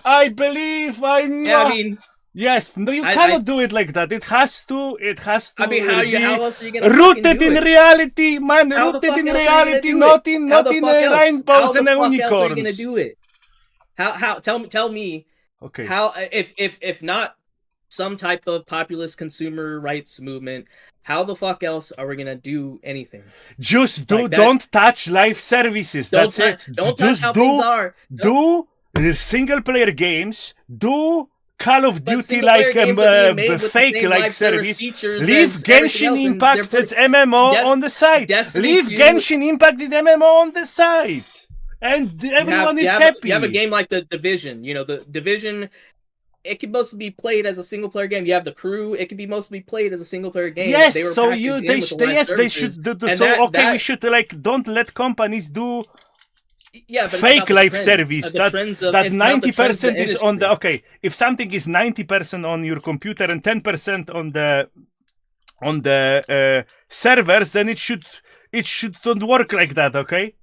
Speaker 1: I believe.
Speaker 4: Yeah, I mean,
Speaker 1: yes. No, you
Speaker 4: I-
Speaker 1: cannot do it like that. It has to.
Speaker 4: I mean, how
Speaker 1: be
Speaker 4: else are you gonna
Speaker 1: rooted
Speaker 4: fucking do
Speaker 1: in
Speaker 4: it?
Speaker 1: reality, man.
Speaker 4: How the
Speaker 1: Rooted
Speaker 4: fuck
Speaker 1: in
Speaker 4: else are you gonna
Speaker 1: reality,
Speaker 4: do
Speaker 1: not
Speaker 4: it?
Speaker 1: in
Speaker 4: How the fuck else?
Speaker 1: rainbows
Speaker 4: How
Speaker 1: and
Speaker 4: the fuck
Speaker 1: unicorns.
Speaker 4: else are you gonna do it? How tell me
Speaker 1: Okay.
Speaker 4: how if not some type of populist consumer rights movement, how the fuck else are we gonna do anything?
Speaker 1: Just do.
Speaker 4: Like that-
Speaker 1: don't touch live services. That's it.
Speaker 4: Don't touch
Speaker 1: Just
Speaker 4: how
Speaker 1: do.
Speaker 4: things are.
Speaker 1: Do single player games. Do Call of
Speaker 4: But
Speaker 1: Duty
Speaker 4: single-player
Speaker 1: like
Speaker 4: games are being made with the
Speaker 1: fake
Speaker 4: same
Speaker 1: like
Speaker 4: live service
Speaker 1: service.
Speaker 4: features
Speaker 1: Leave
Speaker 4: as everything
Speaker 1: Genshin
Speaker 4: else, and
Speaker 1: Impact
Speaker 4: they're
Speaker 1: as MMO
Speaker 4: Des-
Speaker 1: on the side.
Speaker 4: Destiny
Speaker 1: Leave
Speaker 4: 2
Speaker 1: Genshin Impact in MMO on the side. and everyone is
Speaker 4: you
Speaker 1: happy.
Speaker 4: have a game like the Division. You know, the Division. It can mostly be played as a single player game. You have the Crew. It can be mostly played as a single player game.
Speaker 1: Yes,
Speaker 4: they were
Speaker 1: so
Speaker 4: packaged in with the live
Speaker 1: they
Speaker 4: services.
Speaker 1: should do.
Speaker 4: And
Speaker 1: So
Speaker 4: that-
Speaker 1: we should like don't let companies do
Speaker 4: yeah, but it's
Speaker 1: fake
Speaker 4: about the
Speaker 1: live
Speaker 4: trends,
Speaker 1: service.
Speaker 4: the trends of-
Speaker 1: That
Speaker 4: it's about the trends of
Speaker 1: 90% is on the
Speaker 4: industry.
Speaker 1: okay. If something is 90% on your computer and 10% on the servers, then it shouldn't work like that, okay?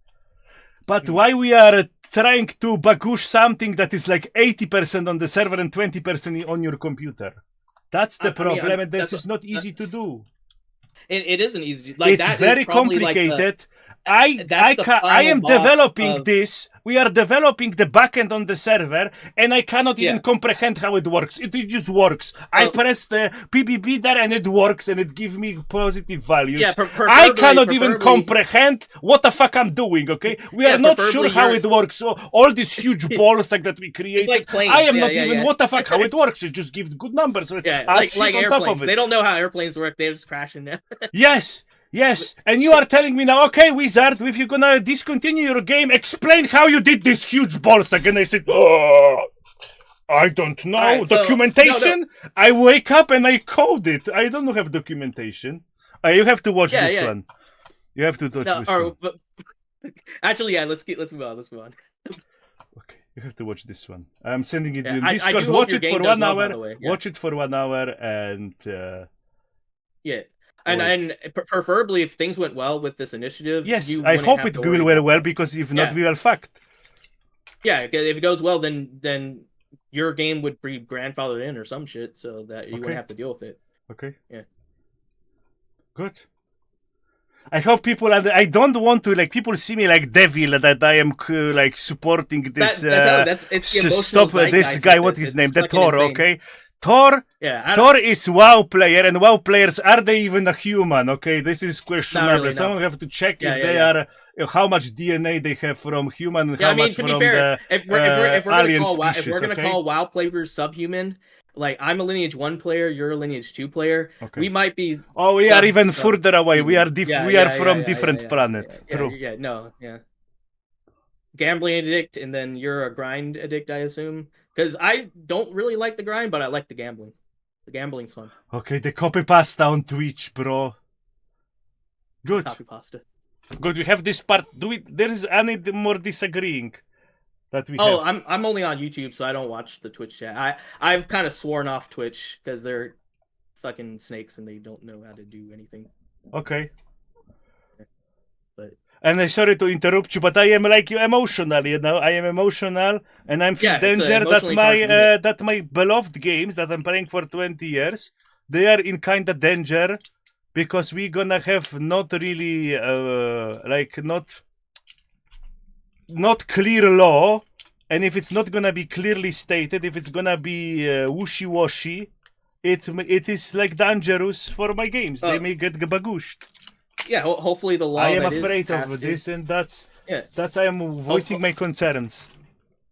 Speaker 1: But why we are trying to bagoosh something that is like 80% on the server and 20% on your computer? That's the problem, and this is not easy to do.
Speaker 4: It isn't easy. Like
Speaker 1: It's
Speaker 4: that
Speaker 1: very
Speaker 4: is probably
Speaker 1: complicated.
Speaker 4: That's the
Speaker 1: I
Speaker 4: final
Speaker 1: am
Speaker 4: boss
Speaker 1: developing
Speaker 4: of-
Speaker 1: this. We are developing the backend on the server, and I cannot even
Speaker 4: Yeah.
Speaker 1: comprehend how it works. It just works. I
Speaker 4: Well-
Speaker 1: press the PBB there, and it works, and it gives me positive values.
Speaker 4: Yeah,
Speaker 1: I cannot even
Speaker 4: preferably-
Speaker 1: comprehend what the fuck I'm doing. Okay, we
Speaker 4: Yeah,
Speaker 1: are not sure
Speaker 4: preferably
Speaker 1: how
Speaker 4: you're-
Speaker 1: it works. So all these huge balls like that we created,
Speaker 4: like planes.
Speaker 1: I am
Speaker 4: Yeah,
Speaker 1: not
Speaker 4: yeah,
Speaker 1: even
Speaker 4: yeah.
Speaker 1: what the fuck how it works. It just gives good numbers. So it's
Speaker 4: Yeah,
Speaker 1: add
Speaker 4: like
Speaker 1: shit on top
Speaker 4: airplanes.
Speaker 1: of it.
Speaker 4: They don't know how airplanes work. They're just crashing now.
Speaker 1: Yes, and you are telling me now, okay, Wizard, if you're gonna discontinue your game, explain how you did this huge balls again. I said, I don't know.
Speaker 4: Alright, so-
Speaker 1: Documentation?
Speaker 4: no.
Speaker 1: I wake up and I code it. I don't have documentation. You have to watch this one. You have to watch
Speaker 4: No,
Speaker 1: this
Speaker 4: or,
Speaker 1: one.
Speaker 4: but, actually, yeah. Let's move on. Let's move on.
Speaker 1: Okay, you have to watch this one. I'm sending it
Speaker 4: Yeah,
Speaker 1: in
Speaker 4: I
Speaker 1: Discord.
Speaker 4: do hope
Speaker 1: Watch
Speaker 4: your
Speaker 1: it
Speaker 4: game
Speaker 1: for
Speaker 4: does
Speaker 1: 1
Speaker 4: well, by
Speaker 1: hour.
Speaker 4: the way. Yeah.
Speaker 1: Watch it for 1 hour and...
Speaker 4: Yeah. And preferably if things went well with this initiative.
Speaker 1: yes,
Speaker 4: you
Speaker 1: I
Speaker 4: wouldn't
Speaker 1: hope
Speaker 4: have
Speaker 1: it
Speaker 4: to
Speaker 1: will
Speaker 4: worry
Speaker 1: well,
Speaker 4: about that.
Speaker 1: because if not,
Speaker 4: Yeah.
Speaker 1: we are fucked.
Speaker 4: Yeah, if it goes well, then your game would be grandfathered in or some shit, so that you
Speaker 1: Okay.
Speaker 4: wouldn't have to deal with it.
Speaker 1: Okay.
Speaker 4: Yeah.
Speaker 1: Good. I hope people I don't want to like people see me like devil that I am like supporting this.
Speaker 4: It's the emotional
Speaker 1: stop this
Speaker 4: zeitgeist
Speaker 1: guy.
Speaker 4: of
Speaker 1: What
Speaker 4: this.
Speaker 1: his name?
Speaker 4: It's
Speaker 1: The
Speaker 4: fucking
Speaker 1: Thor.
Speaker 4: insane.
Speaker 1: Okay. Thor.
Speaker 4: Yeah.
Speaker 1: Thor is WoW player, and WoW players are they even a human? Okay, this is questionable.
Speaker 4: really, no.
Speaker 1: Someone have to check
Speaker 4: Yeah,
Speaker 1: if
Speaker 4: yeah,
Speaker 1: they
Speaker 4: yeah.
Speaker 1: are how much DNA they have from human, and
Speaker 4: Yeah,
Speaker 1: how
Speaker 4: I mean,
Speaker 1: much
Speaker 4: to
Speaker 1: from
Speaker 4: be fair,
Speaker 1: the
Speaker 4: if we're gonna
Speaker 1: alien
Speaker 4: call WoW,
Speaker 1: species.
Speaker 4: if we're gonna
Speaker 1: okay?
Speaker 4: call WoW players subhuman, like I'm a lineage 1 player, you're a lineage 2 player.
Speaker 1: Okay.
Speaker 4: We might be.
Speaker 1: Oh, we are even further away. We are from
Speaker 4: yeah,
Speaker 1: different
Speaker 4: yeah,
Speaker 1: planet.
Speaker 4: Yeah,
Speaker 1: True.
Speaker 4: yeah. Gambling addict, and then you're a grind addict, I assume. Because I don't really like the grind, but I like the gambling. The gambling's fun.
Speaker 1: Okay, the copy pasta on Twitch, bro. Good.
Speaker 4: Copy pasta.
Speaker 1: Good. We have this part. There is any more disagreeing that we
Speaker 4: Oh,
Speaker 1: have?
Speaker 4: I'm only on YouTube, so I don't watch the Twitch chat. I've kind of sworn off Twitch because they're fucking snakes and they don't know how to do anything.
Speaker 1: Okay.
Speaker 4: But
Speaker 1: And I'm sorry to interrupt you, but I am like you emotional, you know. I am emotional, and I'm feel
Speaker 4: Yeah, it's a
Speaker 1: danger that
Speaker 4: emotionally charged unit.
Speaker 1: that my beloved games that I'm playing for 20 years, they are in kind of danger because we're gonna have not really not clear law, and if it's not gonna be clearly stated, if it's gonna be wishy-washy, it is like dangerous for my games. They may get bagooshed.
Speaker 4: yeah, hopefully the law.
Speaker 1: I am
Speaker 4: that is
Speaker 1: afraid
Speaker 4: passed
Speaker 1: of this, and that's
Speaker 4: Yeah.
Speaker 1: I am voicing my concerns.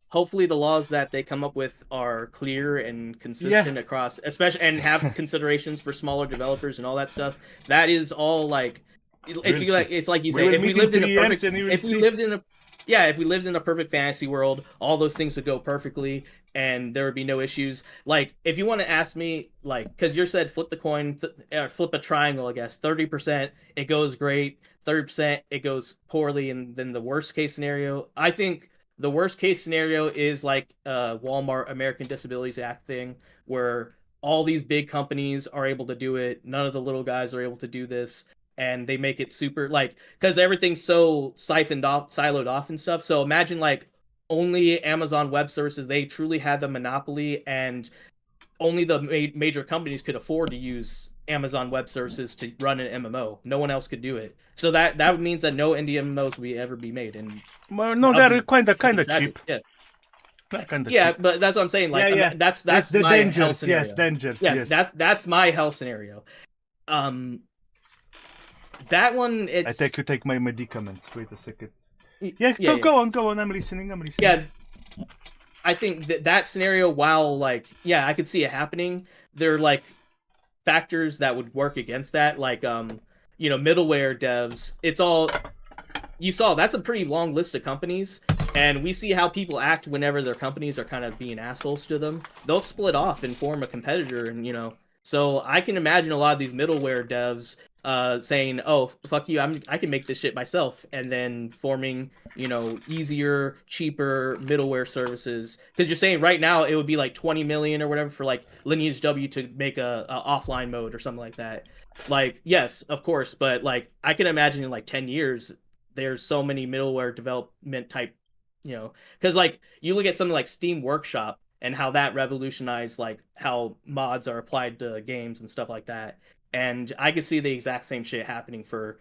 Speaker 4: Hopefully the laws that they come up with are clear and consistent across, especially and have considerations for smaller developers and all that stuff. That is all like it's like you
Speaker 1: We
Speaker 4: say.
Speaker 1: will
Speaker 4: If we
Speaker 1: meet in
Speaker 4: lived in a
Speaker 1: 3
Speaker 4: perfect,
Speaker 1: and you will
Speaker 4: if we
Speaker 1: see.
Speaker 4: lived in a if we lived in a perfect fantasy world, all those things would go perfectly and there would be no issues. Like if you want to ask me, like, because you said flip the coin, flip a triangle, I guess 30% it goes great, 30% it goes poorly, and then the worst case scenario, I think. The worst case scenario is like Walmart American Disabilities Act thing, where all these big companies are able to do it. None of the little guys are able to do this, and they make it super like because everything's so siloed off and stuff. So imagine like only Amazon Web Services, they truly had the monopoly, and only the major companies could afford to use Amazon Web Services to run an MMO. No one else could do it. So that means that no indie MMOs will ever be made. And
Speaker 1: Well, no, they're kind of
Speaker 4: tragic.
Speaker 1: cheap.
Speaker 4: Yeah.
Speaker 1: Kind of
Speaker 4: Yeah,
Speaker 1: cheap.
Speaker 4: but that's what I'm saying. Like,
Speaker 1: Yeah, yeah.
Speaker 4: that's
Speaker 1: the
Speaker 4: my hell
Speaker 1: dangers.
Speaker 4: scenario.
Speaker 1: Yes, dangers.
Speaker 4: Yeah,
Speaker 1: yes.
Speaker 4: that's my hell scenario. That one, it's
Speaker 1: I take my medicaments. Wait a second.
Speaker 4: yeah.
Speaker 1: Go on. I'm listening.
Speaker 4: Yeah, I think that scenario, while like, yeah, I could see it happening. There are like factors that would work against that, like middleware devs. It's all you saw. That's a pretty long list of companies, And we see how people act whenever their companies are kind of being assholes to them. They'll split off and form a competitor, and So I can imagine a lot of these middleware devs saying, "Oh, fuck you! I can make this shit myself," and then forming, easier, cheaper middleware services. Because you're saying right now it would be like 20 million or whatever for like Lineage W to make a offline mode or something like that. Like, yes, of course, but like I can imagine in like 10 years, there's so many middleware development type, because like you look at something like Steam Workshop and how that revolutionized like how mods are applied to games and stuff like that. And I could see the exact same shit happening for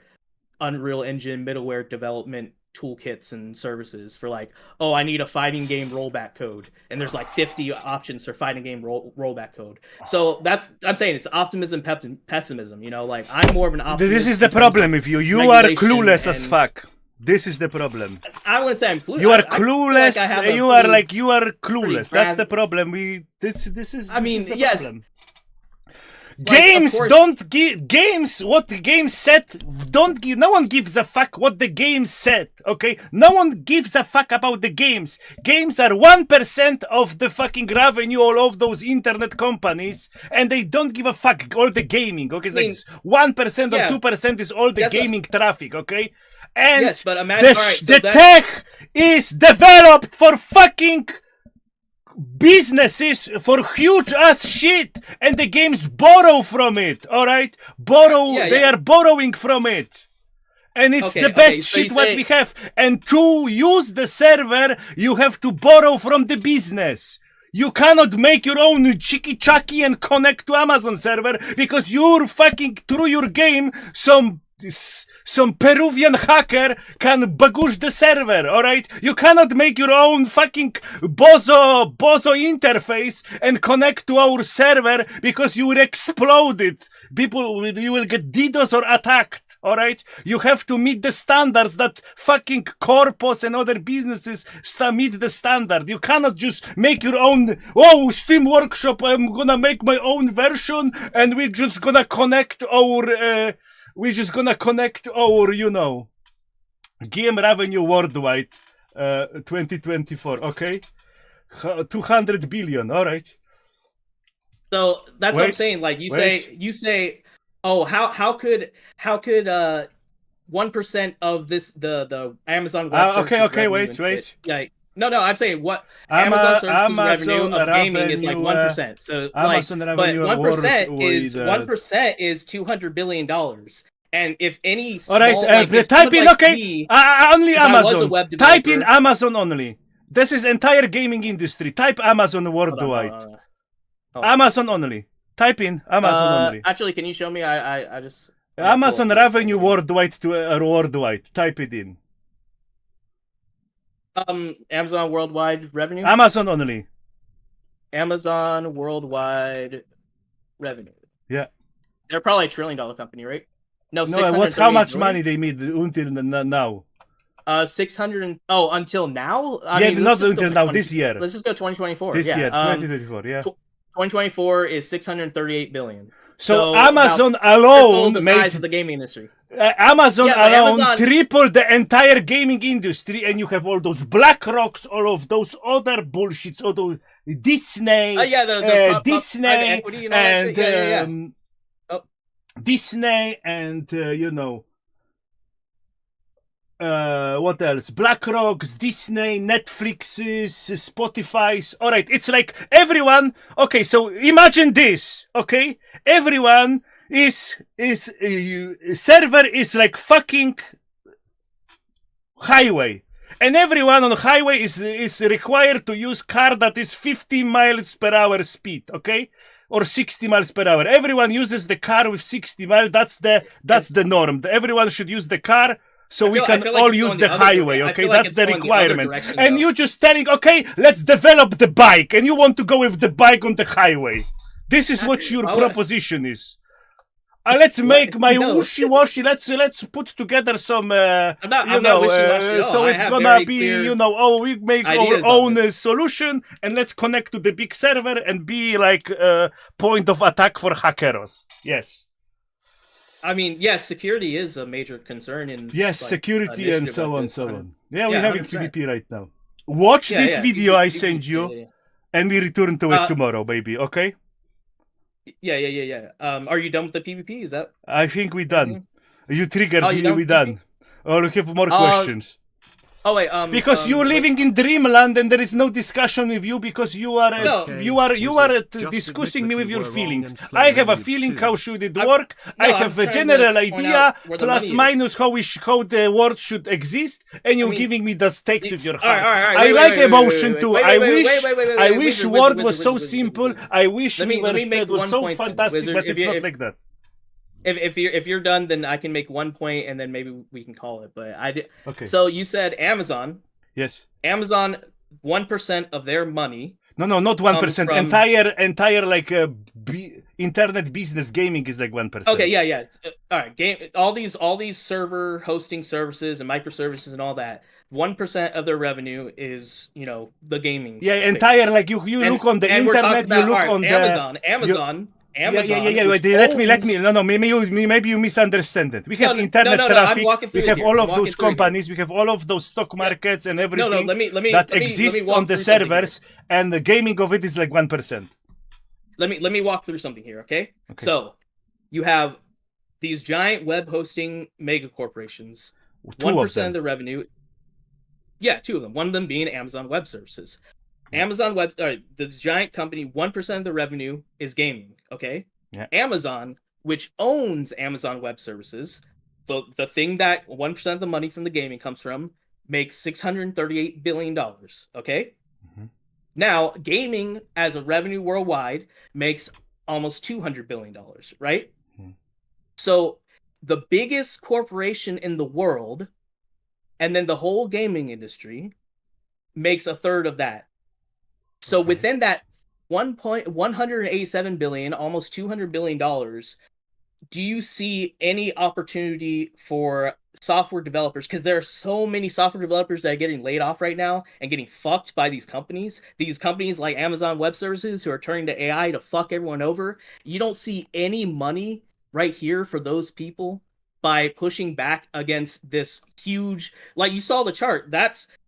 Speaker 4: Unreal Engine middleware development toolkits and services for like, oh, I need a fighting game rollback code, and there's like 50 options for fighting game rollback code. So I'm saying it's optimism, pessimism. Like I'm more of an optimist.
Speaker 1: This is the problem with you. You are clueless as fuck. This is the problem.
Speaker 4: I wouldn't say I'm clueless.
Speaker 1: You are clueless. You are clueless. That's the problem. This is the
Speaker 4: yes.
Speaker 1: problem. Games don't give games what the game said. Don't give. No one gives a fuck what the game said. Okay, no one gives a fuck about the games. Games are 1% of the fucking revenue all of those internet companies, and they don't give a fuck all the gaming. Okay, it's like 1% or 2% is all the gaming traffic. Okay, and
Speaker 4: yes, but imagine
Speaker 1: the tech is developed for fucking businesses, for huge ass shit, and the games borrow from it. All right, they are borrowing from it, and it's the best shit what we have. And to use the server, you have to borrow from the business. You cannot make your own chicky and connect to Amazon server because you're fucking through your game. Some Peruvian hacker can bagush the server, alright? You cannot make your own fucking bozo interface and connect to our server because you will explode it. You will get DDoS or attacked, alright? You have to meet the standards that fucking corpos and other businesses meet the standard. You cannot just make your own, Steam Workshop, I'm gonna make my own version and we're just gonna connect our, game revenue worldwide, 2024, okay? 200 billion, alright.
Speaker 4: So that's what I'm saying. Like you say, oh, how could 1% of this the Amazon Web Services
Speaker 1: okay,
Speaker 4: wait.
Speaker 1: Yeah,
Speaker 4: no, I'm saying what Amazon Services revenue of gaming is like 1%. So
Speaker 1: Amazon
Speaker 4: but
Speaker 1: revenue
Speaker 4: 1% is $200 billion. And if any small,
Speaker 1: type in only Amazon. Type in Amazon only. This is entire gaming industry. Type Amazon worldwide.
Speaker 4: Hold on.
Speaker 1: Amazon only. Type in Amazon only.
Speaker 4: Actually, can you show me? I just
Speaker 1: Amazon revenue worldwide worldwide. Type it in.
Speaker 4: Amazon worldwide revenue.
Speaker 1: Amazon only.
Speaker 4: Amazon worldwide revenue.
Speaker 1: Yeah.
Speaker 4: They're probably $1 trillion company, right? No.
Speaker 1: What's how much money they made until now?
Speaker 4: 600. Until now.
Speaker 1: Not until now. This year.
Speaker 4: Let's just go 2024.
Speaker 1: This year, 2024. Yeah.
Speaker 4: 2024 is 638 billion.
Speaker 1: So Amazon alone
Speaker 4: made the size of the gaming industry.
Speaker 1: Amazon alone tripled the entire gaming industry, and you have all those Black Rocks, all of those other bullshits, all those Disney, Disney,
Speaker 4: equity and
Speaker 1: Disney, and what else? Black Rocks, Disney, Netflix's, Spotify's. All right, it's like everyone. Okay, so imagine this. Okay, everyone server is like fucking highway, and everyone on the highway is required to use car that is 50 miles per hour speed. Okay. Or 60 miles per hour. Everyone uses the car with 60 miles. That's the norm. Everyone should use the car so we can all use the highway. Okay, that's the requirement. And you just telling, okay, let's develop the bike, and you want to go with the bike on the highway. This is what your proposition is. Let's make my wishy-washy. Let's put together some. I'm not wishy-washy. So it's gonna be, we make our own solution, and let's connect to the big server and be like a point of attack for hackers. Yes.
Speaker 4: I mean, yes, security is a major concern in.
Speaker 1: Yes, security and so on. Yeah, we're having 100%. PvP right now. Watch
Speaker 4: Yeah,
Speaker 1: this
Speaker 4: yeah,
Speaker 1: video I send you,
Speaker 4: yeah.
Speaker 1: and we return to it
Speaker 4: Uh,
Speaker 1: tomorrow, baby. Okay?
Speaker 4: Yeah. Are you done with the PvP? Is that
Speaker 1: I think we done.
Speaker 4: everything?
Speaker 1: You triggered
Speaker 4: Oh, you
Speaker 1: me.
Speaker 4: done
Speaker 1: We
Speaker 4: with PvP?
Speaker 1: done. Oh, look, have more
Speaker 4: Uh,
Speaker 1: questions.
Speaker 4: Oh wait,
Speaker 1: Because you're
Speaker 4: wait.
Speaker 1: living in dreamland and there is no discussion with you because you are
Speaker 4: No.
Speaker 1: you are
Speaker 6: Just
Speaker 1: discussing
Speaker 6: admit
Speaker 1: me
Speaker 6: that
Speaker 1: with
Speaker 6: you
Speaker 1: your
Speaker 6: were wrong
Speaker 1: feelings.
Speaker 6: and play
Speaker 1: I
Speaker 6: the
Speaker 1: have a
Speaker 6: news
Speaker 1: feeling
Speaker 6: too.
Speaker 1: how should it
Speaker 4: I'm-
Speaker 1: work. I
Speaker 4: No, I'm
Speaker 1: have a
Speaker 4: trying to
Speaker 1: general
Speaker 4: point
Speaker 1: idea
Speaker 4: out where the
Speaker 1: plus
Speaker 4: money is.
Speaker 1: minus how the world should exist, and you're
Speaker 4: mean,
Speaker 1: giving me the stakes with your
Speaker 4: all right,
Speaker 1: heart.
Speaker 4: all right.
Speaker 1: I
Speaker 4: Wait,
Speaker 1: like
Speaker 4: wait, wait,
Speaker 1: emotion
Speaker 4: wait,
Speaker 1: too.
Speaker 4: wait,
Speaker 1: I
Speaker 4: wait,
Speaker 1: wish
Speaker 4: wait,
Speaker 1: wish
Speaker 4: wizard,
Speaker 1: world
Speaker 4: wizard,
Speaker 1: was so
Speaker 4: wizard,
Speaker 1: simple.
Speaker 4: wizard.
Speaker 1: I wish
Speaker 4: Let me make
Speaker 1: it was
Speaker 4: 1
Speaker 1: so
Speaker 4: point,
Speaker 1: fantastic,
Speaker 4: wizard.
Speaker 1: but it's not like that.
Speaker 4: If you're done, then I can make 1 point, and then maybe we can call it. But I did.
Speaker 1: Okay.
Speaker 4: So you said Amazon.
Speaker 1: Yes.
Speaker 4: Amazon, 1% of their money.
Speaker 1: No, not 1%.
Speaker 4: from-
Speaker 1: Entire like internet business gaming is like 1%.
Speaker 4: Okay, yeah. All right, all these server hosting services and microservices and all that. 1% of their revenue is the gaming.
Speaker 1: Yeah,
Speaker 4: space.
Speaker 1: entire like you
Speaker 4: And-
Speaker 1: look on the
Speaker 4: and we're talking
Speaker 1: internet, you
Speaker 4: about,
Speaker 1: look
Speaker 4: all right,
Speaker 1: on the
Speaker 4: Amazon.
Speaker 1: Yeah.
Speaker 4: which
Speaker 1: Let me.
Speaker 4: owns-
Speaker 1: No. Maybe you misunderstand it. We have
Speaker 4: No,
Speaker 1: internet
Speaker 4: I'm
Speaker 1: traffic.
Speaker 4: walking through
Speaker 1: We
Speaker 4: it
Speaker 1: have
Speaker 4: here.
Speaker 1: all
Speaker 4: I'm
Speaker 1: of
Speaker 4: walking
Speaker 1: those
Speaker 4: through it here.
Speaker 1: companies. We have all of those stock markets and everything
Speaker 4: let me
Speaker 1: that
Speaker 4: walk
Speaker 1: exists
Speaker 4: through
Speaker 1: on the
Speaker 4: something
Speaker 1: servers, and the gaming of it is like 1%.
Speaker 4: Let me walk through something here, okay? So you have these giant web hosting mega corporations. 1% of the revenue. Yeah, two of them. One of them being Amazon Web Services. This giant company, 1% of the revenue is gaming. Okay.
Speaker 1: Yeah.
Speaker 4: Amazon, which owns Amazon Web Services, the thing that 1% of the money from the gaming comes from, makes $638 billion. Okay.
Speaker 1: Mhm.
Speaker 4: Now, gaming as a revenue worldwide makes almost $200 billion, right?
Speaker 1: Mhm.
Speaker 4: So the biggest corporation in the world, and then the whole gaming industry, makes a third of that. So
Speaker 1: Okay.
Speaker 4: within that 187 billion, almost $200 billion, do you see any opportunity for software developers? Because there are so many software developers that are getting laid off right now and getting fucked by these companies like Amazon Web Services, who are turning to AI to fuck everyone over. You don't see any money right here for those people by pushing back against this huge, like you saw the chart,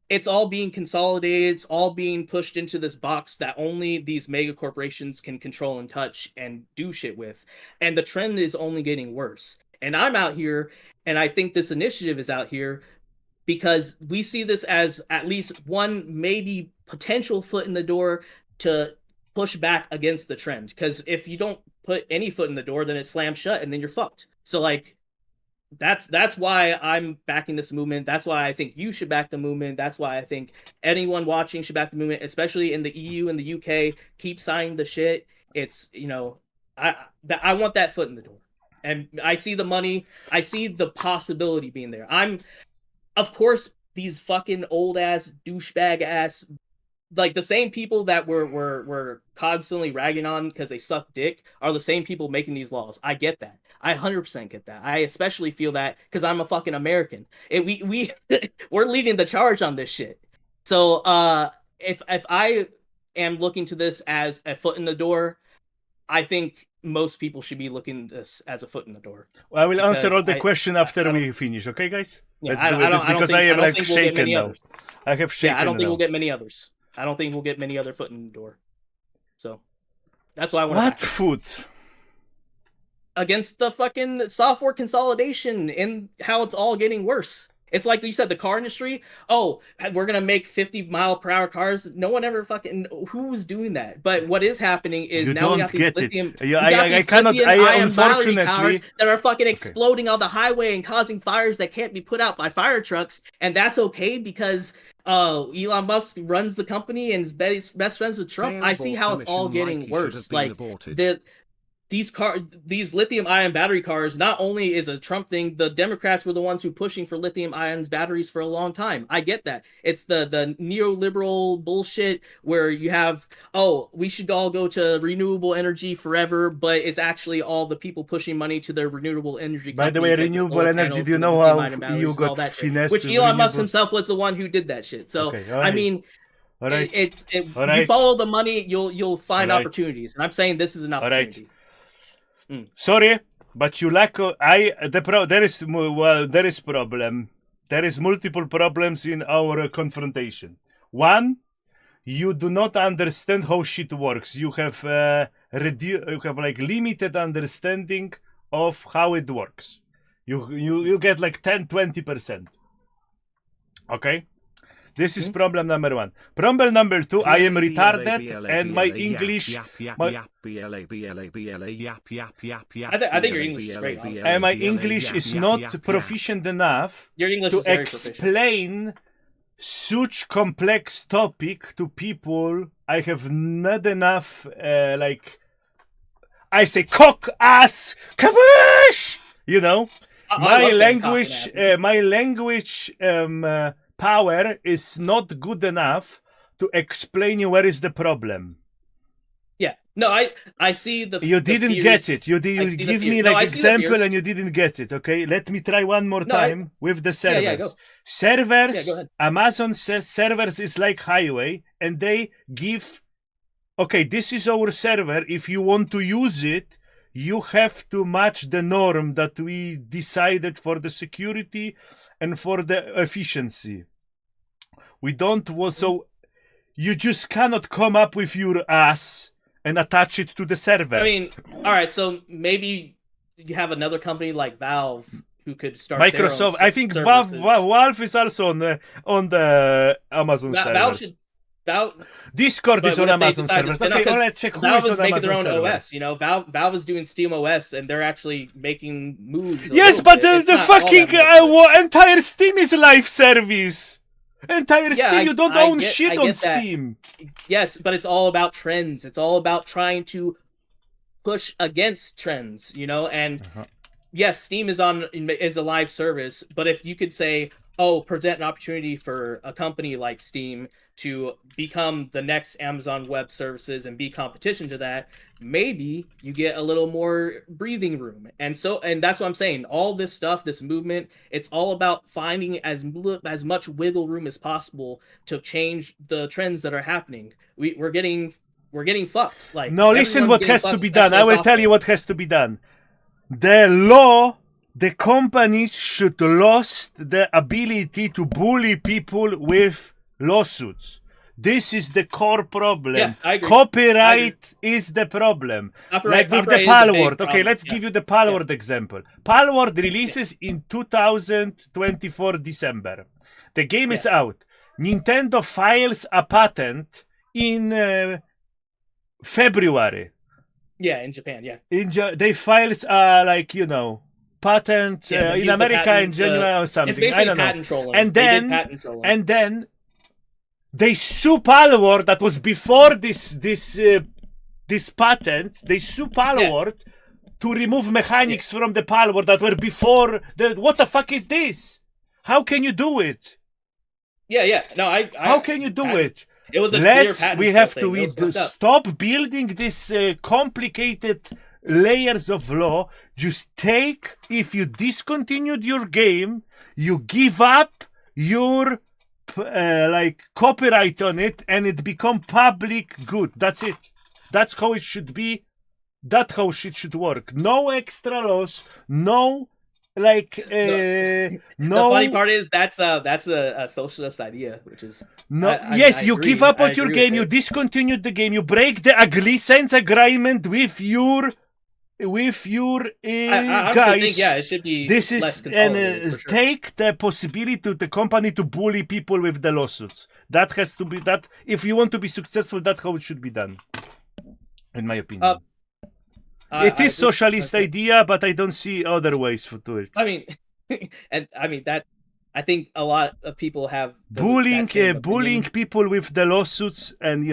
Speaker 4: it's all being consolidated, it's all being pushed into this box that only these mega corporations can control and touch and do shit with. And the trend is only getting worse. And I'm out here, and I think this initiative is out here because we see this as at least one maybe potential foot in the door to push back against the trend. Because if you don't put any foot in the door, then it slams shut and then you're fucked. So like, that's why I'm backing this movement. That's why I think you should back the movement. That's why I think anyone watching should back the movement, especially in the EU and the UK. Keep signing the shit. It's I want that foot in the door, and I see the money. I see the possibility being there. Of course, these fucking old ass douchebag ass, like the same people that were constantly ragging on because they suck dick are the same people making these laws. I get that. I 100% get that. I especially feel that because I'm a fucking American. We're leading the charge on this shit. So if I am looking to this as a foot in the door, I think most people should be looking at this as a foot in the door.
Speaker 1: I will answer all the
Speaker 4: Because
Speaker 1: question after we finish. Okay, guys?
Speaker 4: Yeah,
Speaker 1: Let's do this because I am like shaken now.
Speaker 4: others.
Speaker 1: I have shaken.
Speaker 4: Yeah, I don't think
Speaker 1: now.
Speaker 4: we'll get many others. I don't think we'll get many other foot in the door. So that's why I want
Speaker 1: What
Speaker 4: to
Speaker 1: foot?
Speaker 4: against the fucking software consolidation and how it's all getting worse. It's like you said, the car industry. Oh, we're gonna make 50-mile-per-hour cars. No one ever fucking who's doing that. But what is happening is
Speaker 1: You
Speaker 4: now we
Speaker 1: don't
Speaker 4: got these
Speaker 1: get
Speaker 4: lithium.
Speaker 1: it.
Speaker 4: we got these
Speaker 1: cannot.
Speaker 4: lithium-ion battery
Speaker 1: Unfortunately,
Speaker 4: cars that are fucking exploding on the highway and causing fires that can't be put out by fire trucks, and that's okay because Elon Musk runs the company and is best friends with Trump. I see how it's all getting worse. Like these lithium-ion battery cars, not only is a Trump thing, the Democrats were the ones who pushing for lithium-ion batteries for a long time. I get that. It's the neoliberal bullshit where you have, we should all go to renewable energy forever, but it's actually all the people pushing money to their renewable energy companies.
Speaker 1: By the way,
Speaker 4: like
Speaker 1: renewable
Speaker 4: solar
Speaker 1: energy,
Speaker 4: panels
Speaker 1: do you
Speaker 4: and
Speaker 1: know
Speaker 4: lithium-ion
Speaker 1: how
Speaker 4: batteries
Speaker 1: you
Speaker 4: and all
Speaker 1: got
Speaker 4: that shit?
Speaker 1: finessed
Speaker 4: Which
Speaker 1: with
Speaker 4: Elon Musk
Speaker 1: renewable-
Speaker 4: himself was the one who did that shit. So,
Speaker 1: Okay, all
Speaker 4: I
Speaker 1: right.
Speaker 4: mean,
Speaker 1: All right. All
Speaker 4: you
Speaker 1: right.
Speaker 4: follow the money, you'll find
Speaker 1: All right.
Speaker 4: opportunities. And I'm saying this is an
Speaker 1: All right.
Speaker 4: opportunity.
Speaker 1: Sorry, but you lack. There is problem. There is multiple problems in our confrontation. One, you do not understand how shit works. You have like limited understanding of how it works. You get like 10-20%. Okay? This is problem number one. Problem number two, I am retarded and my English...
Speaker 4: I think your English is great. honestly.
Speaker 1: And my English is not proficient enough
Speaker 4: Your English
Speaker 1: to
Speaker 4: is very proficient.
Speaker 1: explain such complex topic to people. I have not enough, I say cock, ass, kabosh! You know?
Speaker 4: I love saying cock and
Speaker 1: My language power is not good enough to explain you where is the problem.
Speaker 4: Yeah. No, I see the.
Speaker 1: You
Speaker 4: the
Speaker 1: didn't
Speaker 4: fears.
Speaker 1: get it. You
Speaker 4: I see the
Speaker 1: give me
Speaker 4: fears. No,
Speaker 1: like
Speaker 4: I see the
Speaker 1: example
Speaker 4: fears.
Speaker 1: and you didn't get it. Okay, let me try one more
Speaker 4: No,
Speaker 1: time with the servers.
Speaker 4: yeah, go.
Speaker 1: Servers.
Speaker 4: Yeah, go ahead.
Speaker 1: Amazon says servers is like highway, and they give. Okay, this is our server. If you want to use it, you have to match the norm that we decided for the security and for the efficiency. We don't want so. You just cannot come up with your ass and attach it to the server.
Speaker 4: I mean, all right. So maybe you have another company like Valve who could start.
Speaker 1: Microsoft.
Speaker 4: Their own
Speaker 1: I think
Speaker 4: services.
Speaker 1: Valve is also on the Amazon
Speaker 4: Valve
Speaker 1: servers.
Speaker 4: should. Valve,
Speaker 1: Discord
Speaker 4: but
Speaker 1: is on
Speaker 4: what if they
Speaker 1: Amazon
Speaker 4: decide to
Speaker 1: servers.
Speaker 4: spin off?
Speaker 1: Okay,
Speaker 4: 'Cause
Speaker 1: let's check who
Speaker 4: Valve
Speaker 1: is
Speaker 4: is
Speaker 1: on
Speaker 4: making
Speaker 1: Amazon
Speaker 4: their own
Speaker 1: server.
Speaker 4: OS. You know, Valve is doing Steam OS, and they're actually making moves.
Speaker 1: Yes, but the
Speaker 4: It's not all
Speaker 1: fucking
Speaker 4: that much.
Speaker 1: entire Steam is live service. Entire
Speaker 4: Yeah,
Speaker 1: Steam, you don't
Speaker 4: I
Speaker 1: own
Speaker 4: get-
Speaker 1: shit
Speaker 4: I
Speaker 1: on
Speaker 4: get that.
Speaker 1: Steam.
Speaker 4: Yes, but it's all about trends. It's all about trying to push against trends, you know. And yes, Steam is a live service, but if you could say, oh, present an opportunity for a company like Steam to become the next Amazon Web Services and be competition to that, maybe you get a little more breathing room. And that's what I'm saying. All this stuff, this movement, it's all about finding as much wiggle room as possible to change the trends that are happening. We're getting fucked. Like,
Speaker 1: No, listen
Speaker 4: everyone's
Speaker 1: what
Speaker 4: getting
Speaker 1: has to
Speaker 4: fucked,
Speaker 1: be done. I
Speaker 4: especially
Speaker 1: will tell you
Speaker 4: software.
Speaker 1: what has to be done. The law, the companies should lost the ability to bully people with lawsuits. This is the core problem.
Speaker 4: Yeah, I agree.
Speaker 1: Copyright is the problem.
Speaker 4: Copyright
Speaker 1: Like with the
Speaker 4: is a big
Speaker 1: Palworld. Okay,
Speaker 4: problem.
Speaker 1: let's
Speaker 4: Yeah.
Speaker 1: give you the Palworld example. Palworld releases in 2024 December. The game is out. Nintendo files a patent in February.
Speaker 4: Yeah, in Japan, yeah.
Speaker 1: They files patent
Speaker 4: Yeah, but
Speaker 1: in
Speaker 4: use the
Speaker 1: America
Speaker 4: patent,
Speaker 1: in January or something.
Speaker 4: It's basically
Speaker 1: I don't know.
Speaker 4: patent trolling.
Speaker 1: And
Speaker 4: They did
Speaker 1: then
Speaker 4: patent trolling.
Speaker 1: and then they sue Palworld that was before this patent. They sue Palworld to remove mechanics from the Palworld that were before the. What the fuck is this? How can you do it?
Speaker 4: Yeah. No,
Speaker 1: How can you do it?
Speaker 4: It was a clear patent
Speaker 1: We
Speaker 4: troll
Speaker 1: have
Speaker 4: thing.
Speaker 1: to
Speaker 4: It was fucked up.
Speaker 1: stop building this complicated layers of law. Just take, if you discontinued your game, you give up your copyright on it, and it become public good. That's it. That's how it should be. That's how shit should work. No extra laws. No.
Speaker 4: The funny part is that's a socialist idea, which is
Speaker 1: Yes,
Speaker 4: I
Speaker 1: you
Speaker 4: agree.
Speaker 1: give up
Speaker 4: I
Speaker 1: on your
Speaker 4: agree
Speaker 1: game.
Speaker 4: with
Speaker 1: You
Speaker 4: it.
Speaker 1: discontinued the game. You break the license agreement with your
Speaker 4: I honestly
Speaker 1: guys.
Speaker 4: think it should be
Speaker 1: This
Speaker 4: less
Speaker 1: is
Speaker 4: consolidated, for sure.
Speaker 1: take the possibility to the company to bully people with the lawsuits. That has to be that. If you want to be successful, that's how it should be done, in my opinion. It is socialist idea, but I don't see other ways to do it.
Speaker 4: I mean, that I think a lot of people have
Speaker 1: Bullying
Speaker 4: that same opinion.
Speaker 1: people with the lawsuits, and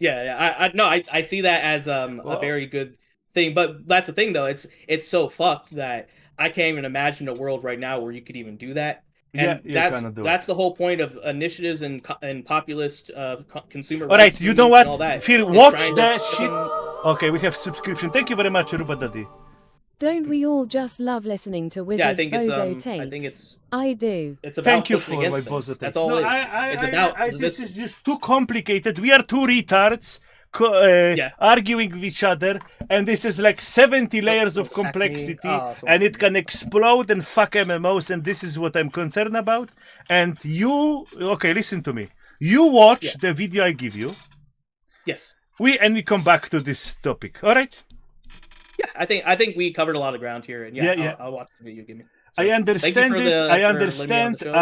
Speaker 4: Yeah. I see that as a very good thing, but that's the thing though. It's so fucked that I can't even imagine a world right now where you could even do that. And that's the whole point of initiatives and populist consumer rights.
Speaker 1: All right, you know
Speaker 4: movements and all
Speaker 1: what?
Speaker 4: that,
Speaker 1: Phil,
Speaker 4: is
Speaker 1: watch
Speaker 4: trying
Speaker 1: the
Speaker 4: to-
Speaker 1: shit. Okay, we have subscription. Thank you very much, Ruba Daddy.
Speaker 7: Don't we all just love listening to Wizards
Speaker 4: Yeah, I think it's
Speaker 7: Bozo takes?
Speaker 4: I think it's
Speaker 7: I do.
Speaker 4: it's about
Speaker 1: Thank you
Speaker 4: pushing
Speaker 1: for my
Speaker 4: against things.
Speaker 1: positive.
Speaker 4: That's all it is. It's about
Speaker 1: this
Speaker 4: resistance.
Speaker 1: is just too complicated. We are two retards arguing with each other, and this is like 70 layers of complexity, and it can explode and fuck MMOs, and this is what I'm concerned about. and you okay, listen to me. You watch the video I give you.
Speaker 4: Yes.
Speaker 1: We come back to this topic. All right?
Speaker 4: Yeah, I think we covered a lot of ground here, and I'll watch the video you give me. So,
Speaker 1: I understand
Speaker 4: thank you
Speaker 1: it. I
Speaker 4: for letting me on the
Speaker 1: understand.
Speaker 4: show,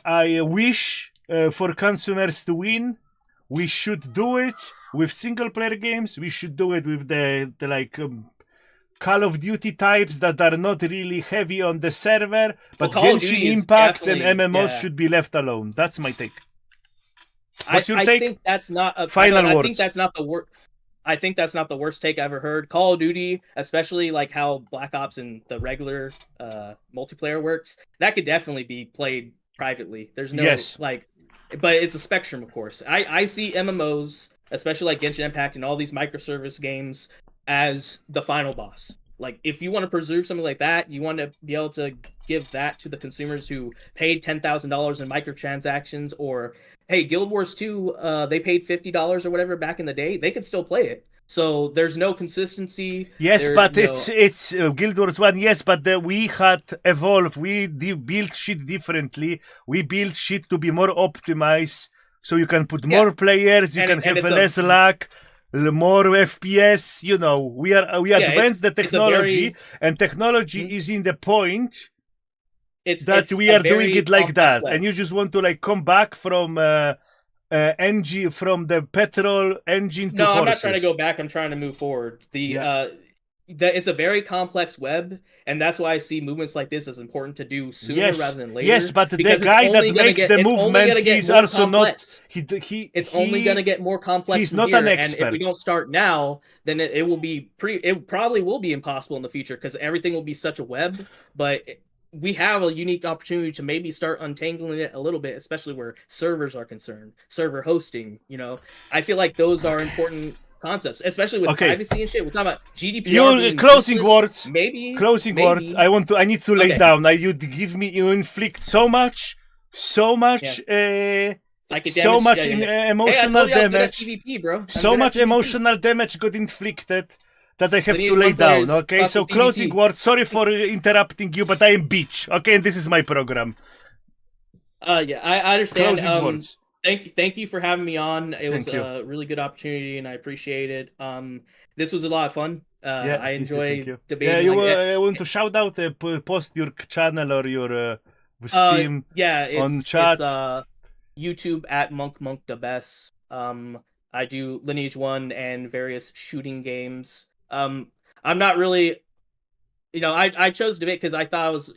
Speaker 1: I wish for consumers to win. We should do it with single player games. We should do it with the Call of Duty types that are not really heavy on the server, but
Speaker 4: Call of
Speaker 1: Genshin
Speaker 4: Duty is
Speaker 1: Impacts and
Speaker 4: definitely-
Speaker 1: MMOs
Speaker 4: yeah.
Speaker 1: should be left alone. That's my take.
Speaker 4: I
Speaker 1: What's your take?
Speaker 4: think that's not a
Speaker 1: Final
Speaker 4: I
Speaker 1: words.
Speaker 4: think that's not the worst. I think that's not the worst take I ever heard. Call of Duty, especially like how Black Ops and the regular multiplayer works, that could definitely be played privately. There's no but it's a spectrum, of course. I see MMOs, especially like Genshin Impact and all these microservice games, as the final boss. Like, if you want to preserve something like that, you want to be able to give that to the consumers who paid $10,000 in microtransactions, or hey, Guild Wars 2, they paid $50 or whatever back in the day. They could still play it. So there's no consistency.
Speaker 1: Yes, but it's Guild Wars 1. Yes, but we had evolved. We built shit differently. We built shit to be more optimized, so you can put more players. You can have less lag. More FPS, you know, we advance the technology, and technology is in the point that we are doing it like that, and you just want to like come back from engine, from the petrol engine to horses.
Speaker 4: No, I'm not trying to go back. I'm trying to move forward. It's a very complex web, and that's why I see movements like this as important to do sooner rather than later.
Speaker 1: Yes, but the guy that makes the movement, he's also
Speaker 4: complex.
Speaker 1: not.
Speaker 4: It's only going to get more complex.
Speaker 1: He's
Speaker 4: from
Speaker 1: not
Speaker 4: here,
Speaker 1: an expert.
Speaker 4: And if we don't start now, then it will be It probably will be impossible in the future because everything will be such a web. But we have a unique opportunity to maybe start untangling it a little bit, especially where servers are concerned, server hosting. You know, I feel like those are important concepts, especially with privacy and shit. We're talking about GDPR.
Speaker 1: Your closing words.
Speaker 4: Maybe
Speaker 1: closing words. I need to lay down. You give me. You inflict so much emotional damage.
Speaker 4: PvP, bro.
Speaker 1: So much emotional damage got inflicted that I have to lay down. Okay, so closing words. Sorry for interrupting you, but I am bitch. Okay, and this is my program.
Speaker 4: Yeah, I understand.
Speaker 1: Closing words.
Speaker 4: Thank you for having me on. It was a really good opportunity, and I appreciate it. This was a lot of fun. I enjoy debating.
Speaker 1: Yeah, I want to shout out, post your channel or your Steam on chat.
Speaker 4: It's YouTube at Monk the Best. I do Lineage 1 and various shooting games. I'm not really, I chose debate because I thought I was,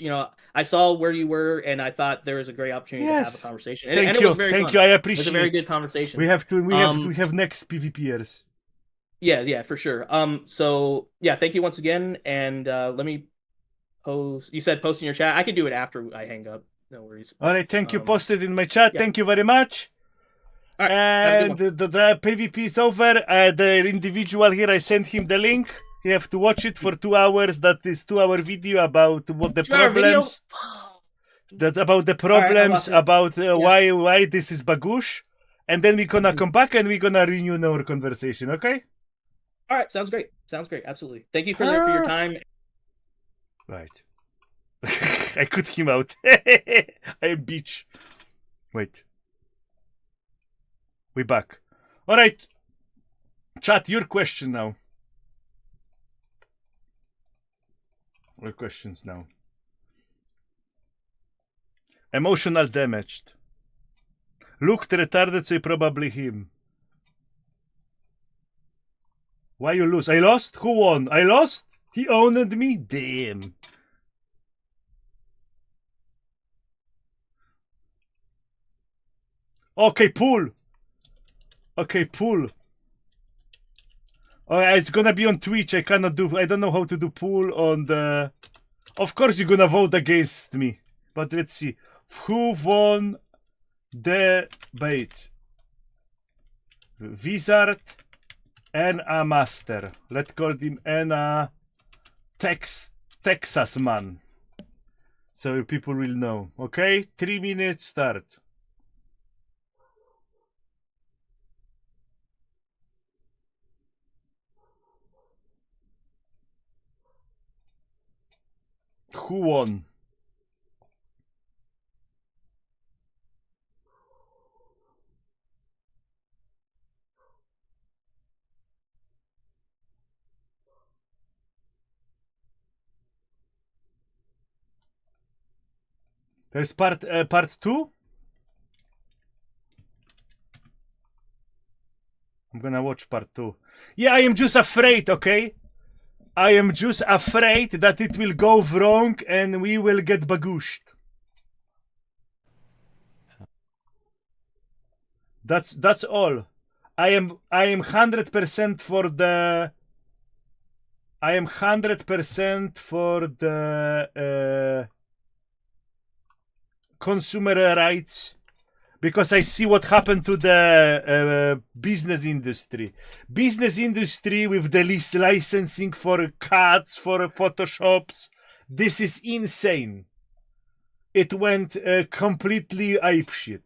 Speaker 4: I saw where you were, and I thought there was a great opportunity to have a conversation. And it was very fun.
Speaker 1: I appreciate it.
Speaker 4: It was a very good conversation.
Speaker 1: We have next PvPers.
Speaker 4: Yeah, for sure. So yeah, thank you once again, and let me post. You said post in your chat. I could do it after I hang up. No worries.
Speaker 1: All right, thank you. Posted in my chat. Thank you very much.
Speaker 4: All right,
Speaker 1: and the PvP is over. The individual here, I sent him the link. You have to watch it for 2 hours. That is 2-hour video about what the problems. About the problems, about why this is bagoosh, and then we're gonna come back and we're gonna renew our conversation. Okay?
Speaker 4: All right, sounds great. Absolutely. Thank you for your time.
Speaker 1: Right. I cut him out. I am bitch. Wait. We're back. All right. Chat, your question now. What questions now? Emotional damaged. Looked retarded, so probably him. Why you lose? I lost? Who won? I lost? He owned me? Damn. Okay, pool. Okay, pool. Alright, it's gonna be on Twitch. I don't know how to do pool on the... Of course you're gonna vote against me. But let's see. Who won the debate? Wizard and a master. Let's call him a Texas man. So people will know. Okay? 3 minutes start. Who won? There's part 2. I'm gonna watch part 2. Yeah, I am just afraid, okay? I am just afraid that it will go wrong and we will get bagushed. That's all. I am 100% for the. I am 100% for the consumer rights, because I see what happened to the business industry. Business industry with the licensing for cuts, for Photoshops. This is insane. It went completely apeshit.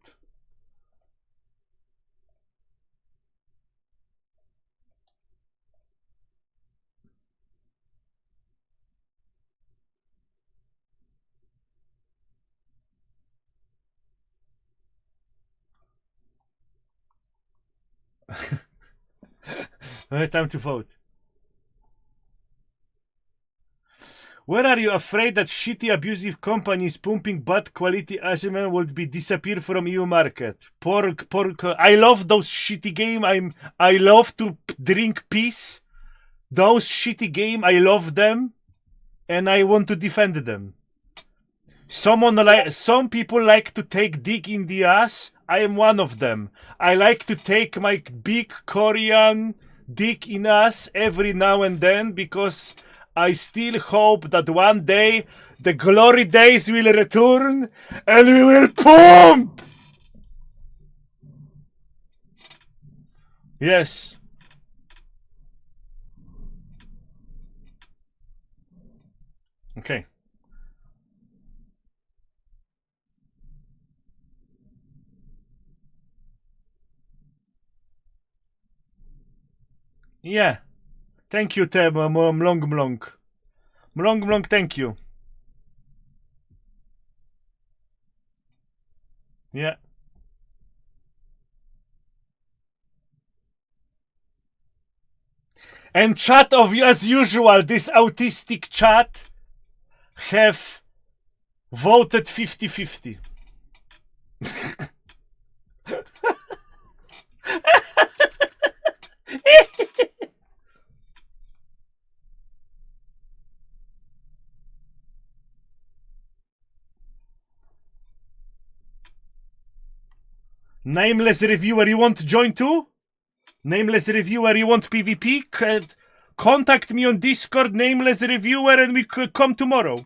Speaker 1: Time to vote. Where are you afraid that shitty abusive companies pumping bad quality HTML would be disappear from EU market? Pork. I love those shitty game. I love to drink peace. Those shitty game, I love them, and I want to defend them. Some people like to take dick in the ass. I am one of them. I like to take my big Korean dick in ass every now and then, because I still hope that one day the glory days will return and we will pump. Yes. Okay. Yeah. Thank you, Tem. Mlong. Mlong, thank you. Yeah. And chat as usual, this autistic chat have voted 50-50. Nameless reviewer, you want to join too? Nameless reviewer, you want PvP? Contact me on Discord, nameless reviewer, and we could come tomorrow.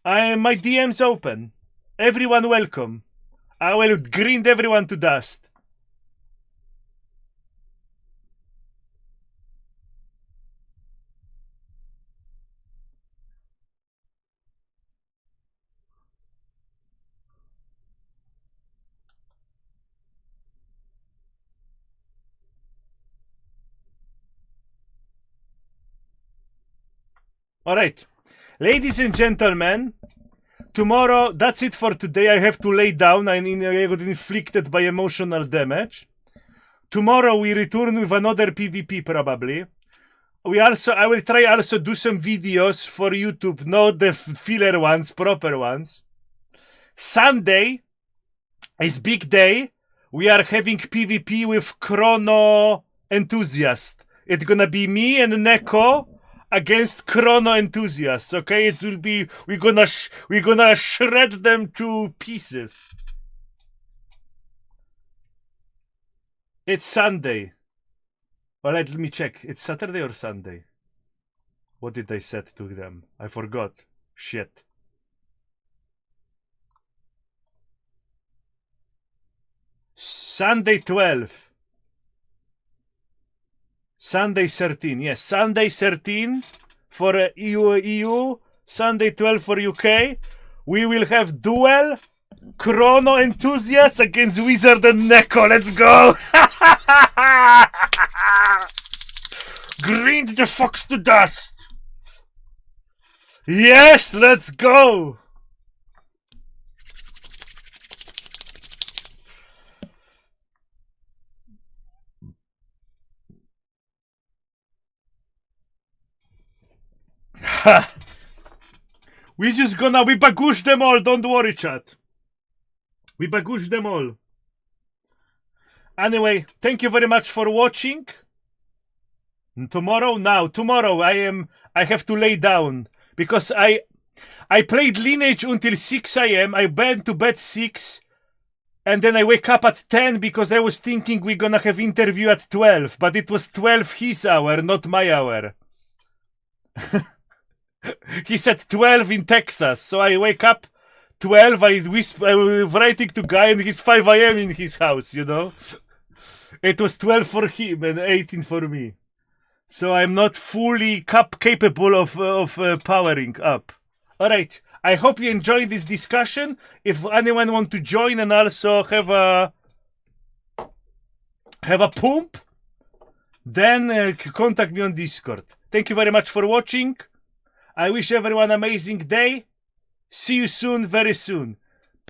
Speaker 1: My DM's open. Everyone welcome. I will grind everyone to dust. All right, ladies and gentlemen, tomorrow, that's it for today. I have to lay down. I got inflicted by emotional damage. Tomorrow we return with another PvP probably. I will try also do some videos for YouTube, not the filler ones, proper ones. Sunday is big day. We are having PvP with Chrono Enthusiast. It's gonna be me and Neko against Chrono Enthusiasts, okay? It will be, we're gonna shred them to pieces. It's Sunday. Alright, let me check. It's Saturday or Sunday? What did I set to them? I forgot. Shit. Sunday 12. Sunday 13. Yes, Sunday 13 for EU. Sunday 12 for UK. We will have duel Chrono Enthusiasts against Wizard and Neko. Let's go! Grind the fox to dust! Yes, let's go! We bagush them all. Don't worry, chat. We bagush them all. Anyway, thank you very much for watching. Tomorrow I have to lay down because I played Lineage until 6 a.m. I went to bed 6 and then I wake up at 10 because I was thinking we're gonna have interview at 12, but it was 12 his hour, not my hour. He said 12 in Texas, so I wake up 12, I was writing to guy and he's 5 a.m. in his house, you know? It was 12 for him and 18 for me. So I'm not fully capable of powering up. Alright, I hope you enjoyed this discussion. If anyone want to join and also have a pump, then contact me on Discord. Thank you very much for watching. I wish everyone an amazing day. See you soon, very soon.